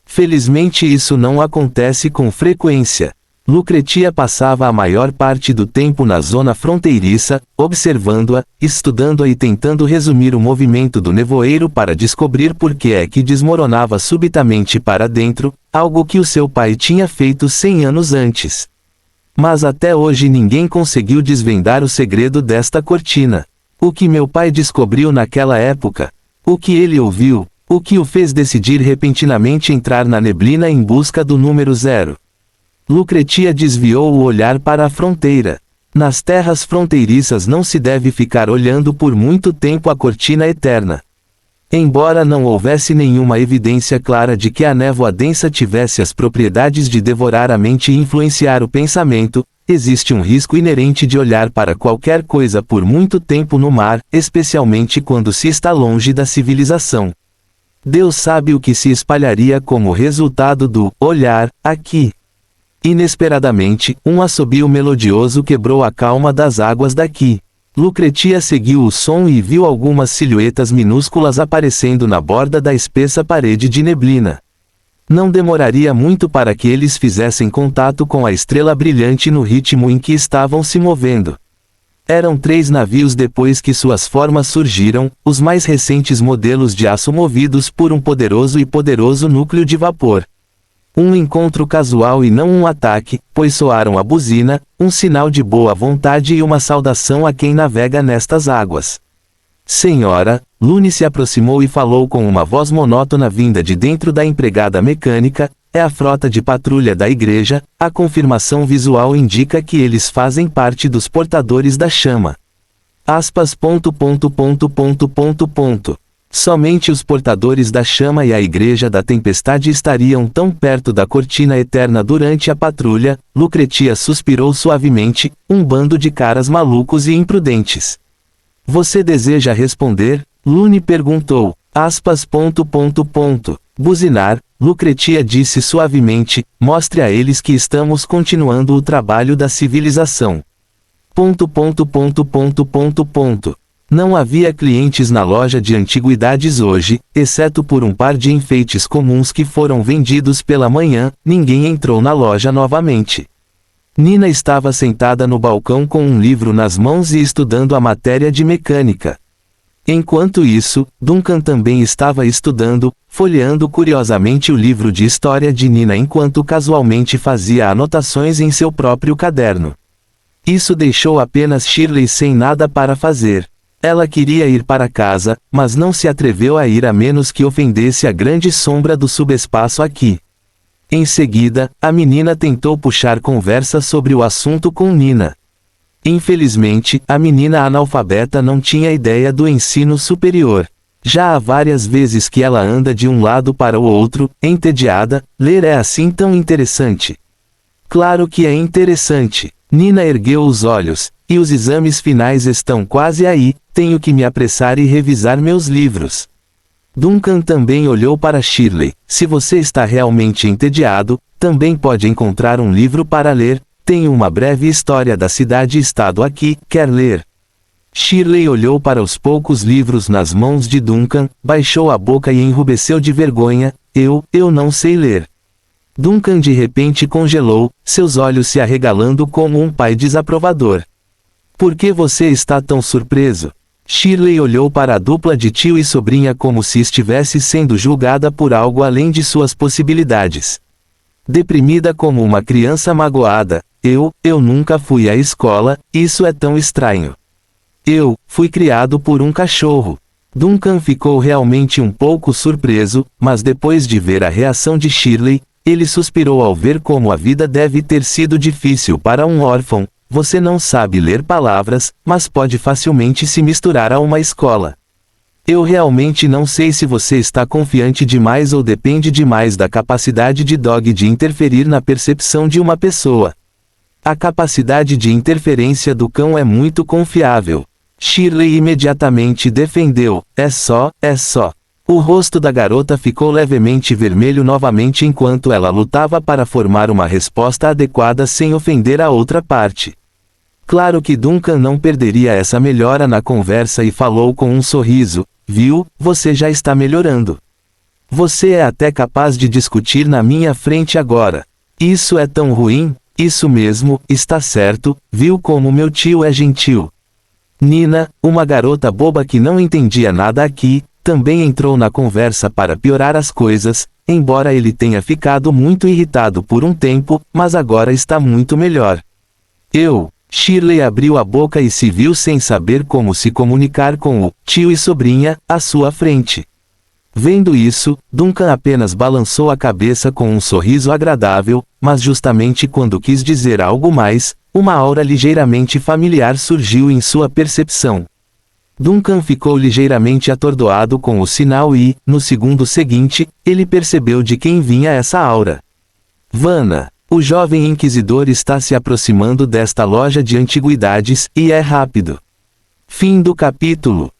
Felizmente isso não acontece com frequência. Lucretia passava a maior parte do tempo na zona fronteiriça, observando-a, estudando-a e tentando resumir o movimento do nevoeiro para descobrir por que é que desmoronava subitamente para dentro, algo que o seu pai tinha feito 100 anos antes. Mas até hoje ninguém conseguiu desvendar o segredo desta cortina. O que meu pai descobriu naquela época? O que ele ouviu? O que o fez decidir repentinamente entrar na neblina em busca do número 0? Lucretia desviou o olhar para a fronteira. Nas terras fronteiriças não se deve ficar olhando por muito tempo a cortina eterna. Embora não houvesse nenhuma evidência clara de que a névoa densa tivesse as propriedades de devorar a mente e influenciar o pensamento, existe um risco inerente de olhar para qualquer coisa por muito tempo no mar, especialmente quando se está longe da civilização. Deus sabe o que se espalharia como resultado do olhar aqui. Inesperadamente, um assobio melodioso quebrou a calma das águas daqui. Lucretia seguiu o som e viu algumas silhuetas minúsculas aparecendo na borda da espessa parede de neblina. Não demoraria muito para que eles fizessem contato com a estrela brilhante no ritmo em que estavam se movendo. Eram 3 navios depois que suas formas surgiram, os mais recentes modelos de aço movidos por um poderoso núcleo de vapor. Um encontro casual e não um ataque, pois soaram a buzina, um sinal de boa vontade e uma saudação a quem navega nestas águas. Senhora, Lune se aproximou e falou com uma voz monótona vinda de dentro da empregada mecânica, é a frota de patrulha da igreja, a confirmação visual indica que eles fazem parte dos portadores da chama. Aspas. Somente os portadores da chama e a igreja da tempestade estariam tão perto da cortina eterna durante a patrulha. Lucretia suspirou suavemente, um bando de caras malucos e imprudentes. Você deseja responder? Lune perguntou. Aspas. Buzinar, Lucretia disse suavemente, mostre a eles que estamos continuando o trabalho da civilização. Não havia clientes na loja de antiguidades hoje, exceto por um par de enfeites comuns que foram vendidos pela manhã. Ninguém entrou na loja novamente. Nina estava sentada no balcão com um livro nas mãos e estudando a matéria de mecânica. Enquanto isso, Duncan também estava estudando, folheando curiosamente o livro de história de Nina enquanto casualmente fazia anotações em seu próprio caderno. Isso deixou apenas Shirley sem nada para fazer. Ela queria ir para casa, mas não se atreveu a ir a menos que ofendesse a grande sombra do subespaço aqui. Em seguida, a menina tentou puxar conversa sobre o assunto com Nina. Infelizmente, a menina analfabeta não tinha ideia do ensino superior. Já há várias vezes que ela anda de um lado para o outro, entediada. Ler é assim tão interessante. Claro que é interessante. Nina ergueu os olhos. E os exames finais estão quase aí, tenho que me apressar e revisar meus livros. Duncan também olhou para Shirley. Se você está realmente entediado, também pode encontrar um livro para ler. Tenho uma breve história da cidade-estado aqui, quer ler? Shirley olhou para os poucos livros nas mãos de Duncan, baixou a boca e enrubesceu de vergonha. Eu não sei ler. Duncan de repente congelou, seus olhos se arregalando como um pai desaprovador. Por que você está tão surpreso? Shirley olhou para a dupla de tio e sobrinha como se estivesse sendo julgada por algo além de suas possibilidades. Deprimida como uma criança magoada. Eu nunca fui à escola, isso é tão estranho. Eu fui criado por um cachorro. Duncan ficou realmente um pouco surpreso, mas depois de ver a reação de Shirley, ele suspirou ao ver como a vida deve ter sido difícil para um órfão. Você não sabe ler palavras, mas pode facilmente se misturar a uma escola. Eu realmente não sei se você está confiante demais ou depende demais da capacidade de Dog de interferir na percepção de uma pessoa. A capacidade de interferência do cão é muito confiável. Shirley imediatamente defendeu. É só. O rosto da garota ficou levemente vermelho novamente enquanto ela lutava para formar uma resposta adequada sem ofender a outra parte. Claro que Duncan não perderia essa melhora na conversa e falou com um sorriso. Viu, você já está melhorando. Você é até capaz de discutir na minha frente agora. Isso é tão ruim? Isso mesmo, está certo, viu como meu tio é gentil. Nina, uma garota boba que não entendia nada aqui, também entrou na conversa para piorar as coisas, embora ele tenha ficado muito irritado por um tempo, mas agora está muito melhor. Shirley abriu a boca e se viu sem saber como se comunicar com o tio e sobrinha, à sua frente. Vendo isso, Duncan apenas balançou a cabeça com um sorriso agradável, mas justamente quando quis dizer algo mais, uma aura ligeiramente familiar surgiu em sua percepção. Duncan ficou ligeiramente atordoado com o sinal e, no segundo seguinte, ele percebeu de quem vinha essa aura. Vanna, o jovem inquisidor está se aproximando desta loja de antiguidades, e é rápido. Fim do capítulo.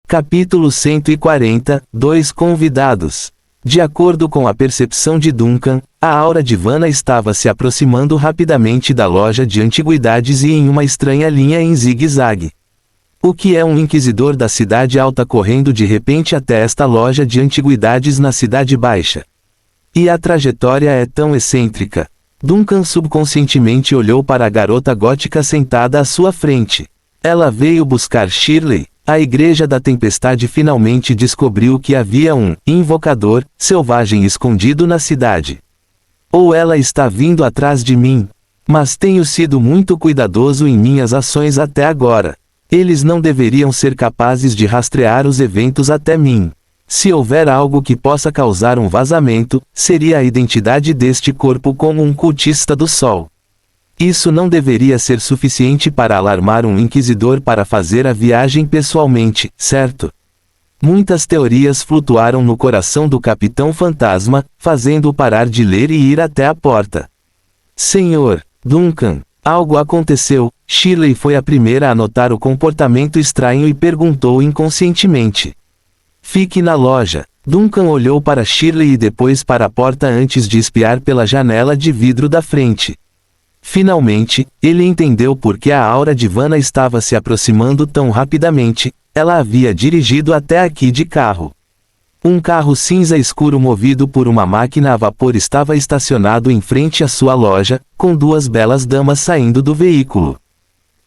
Capítulo 140, 2 convidados. De acordo com a percepção de Duncan, a aura de Vanna estava se aproximando rapidamente da loja de antiguidades e em uma estranha linha em zigue-zague. O que é um inquisidor da cidade alta correndo de repente até esta loja de antiguidades na cidade baixa? E a trajetória é tão excêntrica. Duncan subconscientemente olhou para a garota gótica sentada à sua frente. Ela veio buscar Shirley. A Igreja da Tempestade finalmente descobriu que havia um invocador selvagem escondido na cidade. Ou ela está vindo atrás de mim. Mas tenho sido muito cuidadoso em minhas ações até agora. Eles não deveriam ser capazes de rastrear os eventos até mim. Se houver algo que possa causar um vazamento, seria a identidade deste corpo como um cultista do sol. Isso não deveria ser suficiente para alarmar um inquisidor para fazer a viagem pessoalmente, certo? Muitas teorias flutuaram no coração do Capitão Fantasma, fazendo-o parar de ler e ir até a porta. Senhor Duncan, algo aconteceu. Shirley foi a primeira a notar o comportamento estranho e perguntou inconscientemente. Fique na loja. Duncan olhou para Shirley e depois para a porta antes de espiar pela janela de vidro da frente. Finalmente, ele entendeu por que a aura de Vanna estava se aproximando tão rapidamente. Ela havia dirigido até aqui de carro. Um carro cinza escuro movido por uma máquina a vapor estava estacionado em frente à sua loja, com duas belas damas saindo do veículo.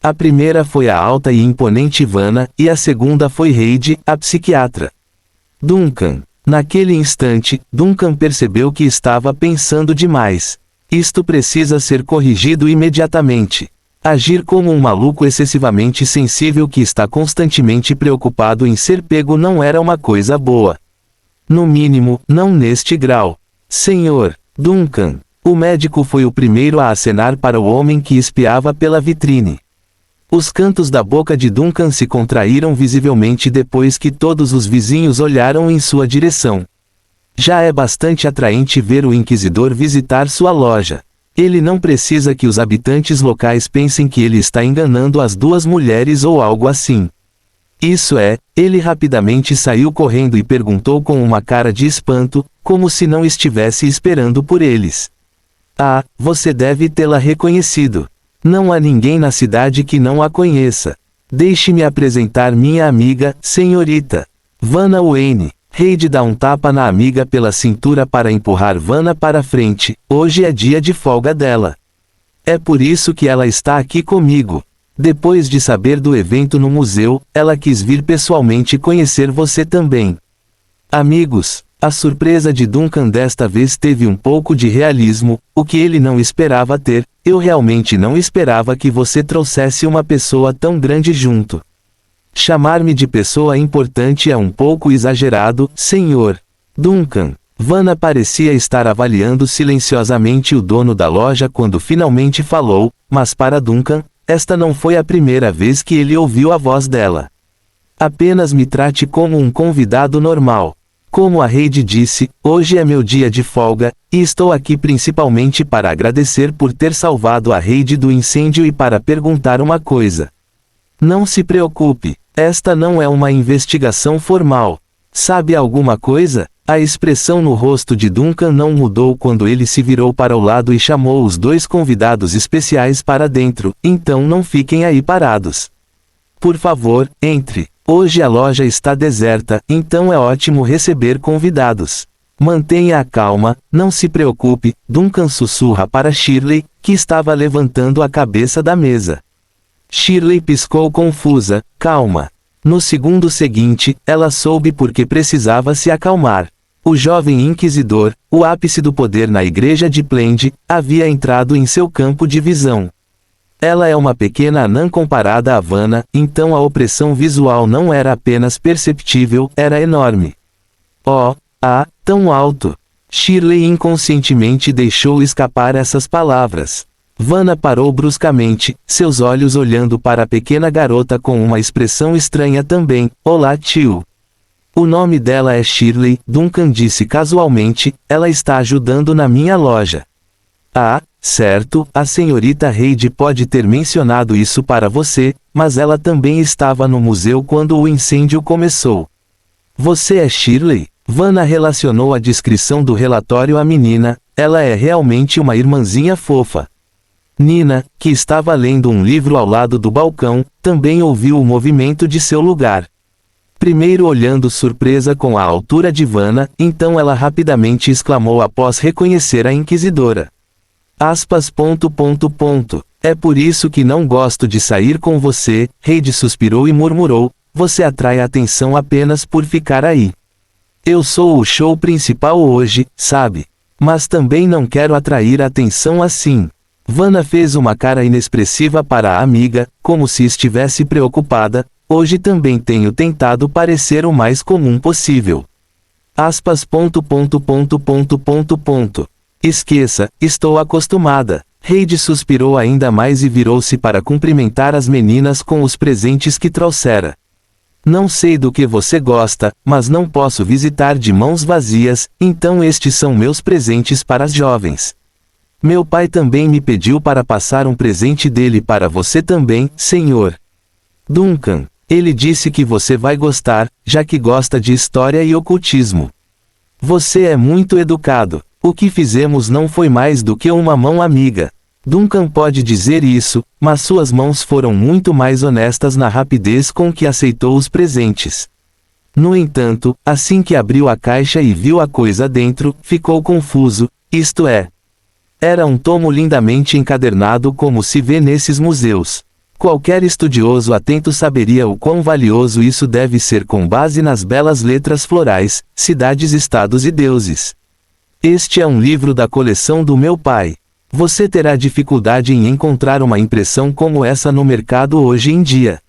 A primeira foi a alta e imponente Vanna, e a segunda foi Heidi, a psiquiatra. Duncan. Naquele instante, Duncan percebeu que estava pensando demais. Isto precisa ser corrigido imediatamente. Agir como um maluco excessivamente sensível que está constantemente preocupado em ser pego não era uma coisa boa. No mínimo, não neste grau. Senhor Duncan. O médico foi o primeiro a acenar para o homem que espiava pela vitrine. Os cantos da boca de Duncan se contraíram visivelmente depois que todos os vizinhos olharam em sua direção. Já é bastante atraente ver o inquisidor visitar sua loja. Ele não precisa que os habitantes locais pensem que ele está enganando as duas mulheres ou algo assim. Isso é, ele rapidamente saiu correndo e perguntou com uma cara de espanto, como se não estivesse esperando por eles. Ah, você deve tê-la reconhecido. Não há ninguém na cidade que não a conheça. Deixe-me apresentar minha amiga, senhorita Vanna Wayne. Heidi dá um tapa na amiga pela cintura para empurrar Vanna para frente. Hoje é dia de folga dela. É por isso que ela está aqui comigo. Depois de saber do evento no museu, ela quis vir pessoalmente conhecer você também. Amigos, a surpresa de Duncan desta vez teve um pouco de realismo, o que ele não esperava ter. Eu realmente não esperava que você trouxesse uma pessoa tão grande junto. Chamar-me de pessoa importante é um pouco exagerado, senhor Duncan. Vanna parecia estar avaliando silenciosamente o dono da loja quando finalmente falou, mas para Duncan, esta não foi a primeira vez que ele ouviu a voz dela. Apenas me trate como um convidado normal. Como a Heidi disse, hoje é meu dia de folga, e estou aqui principalmente para agradecer por ter salvado a Heidi do incêndio e para perguntar uma coisa. Não se preocupe, esta não é uma investigação formal. Sabe alguma coisa? A expressão no rosto de Duncan não mudou quando ele se virou para o lado e chamou os dois convidados especiais para dentro, então não fiquem aí parados. Por favor, entre. Hoje a loja está deserta, então é ótimo receber convidados. Mantenha a calma, não se preocupe, Duncan sussurra para Shirley, que estava levantando a cabeça da mesa. Shirley piscou confusa, calma. No segundo seguinte, ela soube por que precisava se acalmar. O jovem inquisidor, o ápice do poder na igreja de Plende, havia entrado em seu campo de visão. Ela é uma pequena anã comparada a Vanna, então a opressão visual não era apenas perceptível, era enorme. Oh, tão alto! Shirley inconscientemente deixou escapar essas palavras. Vanna parou bruscamente, seus olhos olhando para a pequena garota com uma expressão estranha também. Olá, tio. O nome dela é Shirley, Duncan disse casualmente, ela está ajudando na minha loja. Ah, certo, a senhorita Heidi pode ter mencionado isso para você, mas ela também estava no museu quando o incêndio começou. Você é Shirley? Vanna relacionou a descrição do relatório à menina, ela é realmente uma irmãzinha fofa. Nina, que estava lendo um livro ao lado do balcão, também ouviu o movimento de seu lugar. Primeiro olhando surpresa com a altura de Vanna, então ela rapidamente exclamou após reconhecer a inquisidora. Aspas. É por isso que não gosto de sair com você, Heidi suspirou e murmurou, você atrai a atenção apenas por ficar aí. Eu sou o show principal hoje, sabe? Mas também não quero atrair atenção assim. Vanna fez uma cara inexpressiva para a amiga, como se estivesse preocupada. Hoje também tenho tentado parecer o mais comum possível. Aspas. Esqueça, estou acostumada. Heidi suspirou ainda mais e virou-se para cumprimentar as meninas com os presentes que trouxera. Não sei do que você gosta, mas não posso visitar de mãos vazias, então estes são meus presentes para as jovens. Meu pai também me pediu para passar um presente dele para você também, senhor Duncan. Ele disse que você vai gostar, já que gosta de história e ocultismo. Você é muito educado. O que fizemos não foi mais do que uma mão amiga. Duncan pode dizer isso, mas suas mãos foram muito mais honestas na rapidez com que aceitou os presentes. No entanto, assim que abriu a caixa e viu a coisa dentro, ficou confuso, isto é. Era um tomo lindamente encadernado como se vê nesses museus. Qualquer estudioso atento saberia o quão valioso isso deve ser com base nas belas letras florais, cidades, estados e deuses. Este é um livro da coleção do meu pai. Você terá dificuldade em encontrar uma impressão como essa no mercado hoje em dia.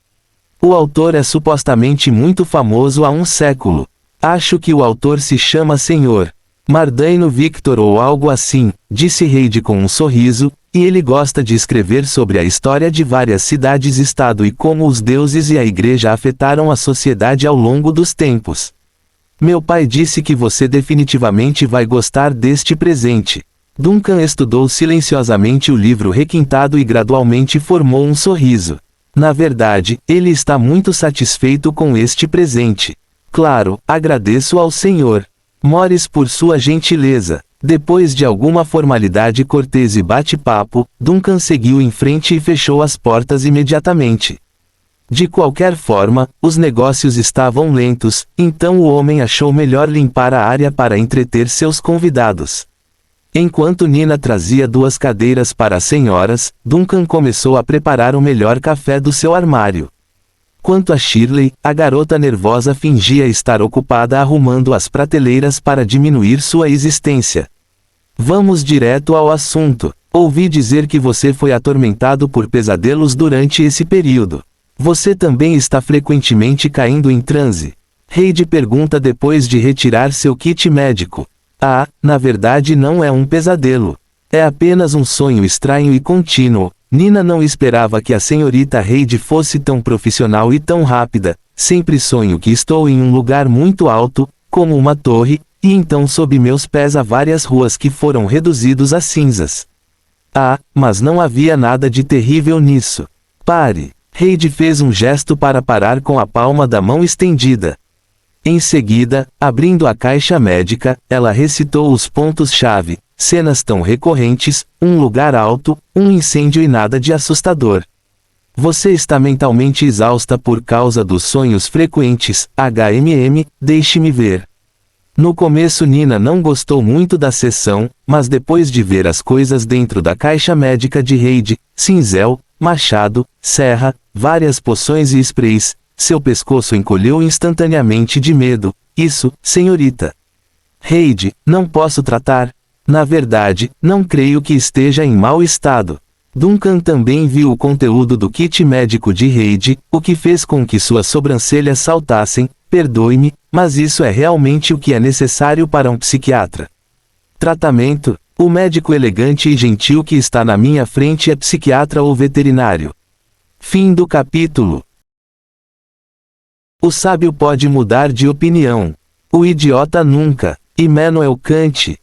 O autor é supostamente muito famoso há um século. Acho que o autor se chama Sr. Mardaino Victor ou algo assim, disse Reid com um sorriso, e ele gosta de escrever sobre a história de várias cidades-estado e como os deuses e a igreja afetaram a sociedade ao longo dos tempos. Meu pai disse que você definitivamente vai gostar deste presente. Duncan estudou silenciosamente o livro requintado e gradualmente formou um sorriso. Na verdade, ele está muito satisfeito com este presente. Claro, agradeço ao Sr. Morris por sua gentileza. Depois de alguma formalidade cortês e bate-papo, Duncan seguiu em frente e fechou as portas imediatamente. De qualquer forma, os negócios estavam lentos, então o homem achou melhor limpar a área para entreter seus convidados. Enquanto Nina trazia 2 cadeiras para as senhoras, Duncan começou a preparar o melhor café do seu armário. Quanto a Shirley, a garota nervosa fingia estar ocupada arrumando as prateleiras para diminuir sua existência. Vamos direto ao assunto. Ouvi dizer que você foi atormentado por pesadelos durante esse período. Você também está frequentemente caindo em transe? Reid pergunta depois de retirar seu kit médico. Ah, na verdade não é um pesadelo. É apenas um sonho estranho e contínuo. Nina não esperava que a senhorita Reid fosse tão profissional e tão rápida. Sempre sonho que estou em um lugar muito alto, como uma torre, e então sob meus pés há várias ruas que foram reduzidos a cinzas. Ah, mas não havia nada de terrível nisso. Pare. Reid fez um gesto para parar com a palma da mão estendida. Em seguida, abrindo a caixa médica, ela recitou os pontos-chave, cenas tão recorrentes, um lugar alto, um incêndio e nada de assustador. Você está mentalmente exausta por causa dos sonhos frequentes, deixe-me ver. No começo Nina não gostou muito da sessão, mas depois de ver as coisas dentro da caixa médica de Reid, cinzel, machado, serra, várias poções e sprays, seu pescoço encolheu instantaneamente de medo. Isso, senhorita Reid, não posso tratar. Na verdade, não creio que esteja em mau estado. Duncan também viu o conteúdo do kit médico de Reid, o que fez com que suas sobrancelhas saltassem. Perdoe-me, mas isso é realmente o que é necessário para um psiquiatra. Tratamento? O médico elegante e gentil que está na minha frente é psiquiatra ou veterinário. Fim do capítulo. O sábio pode mudar de opinião. O idiota nunca. Immanuel Kant.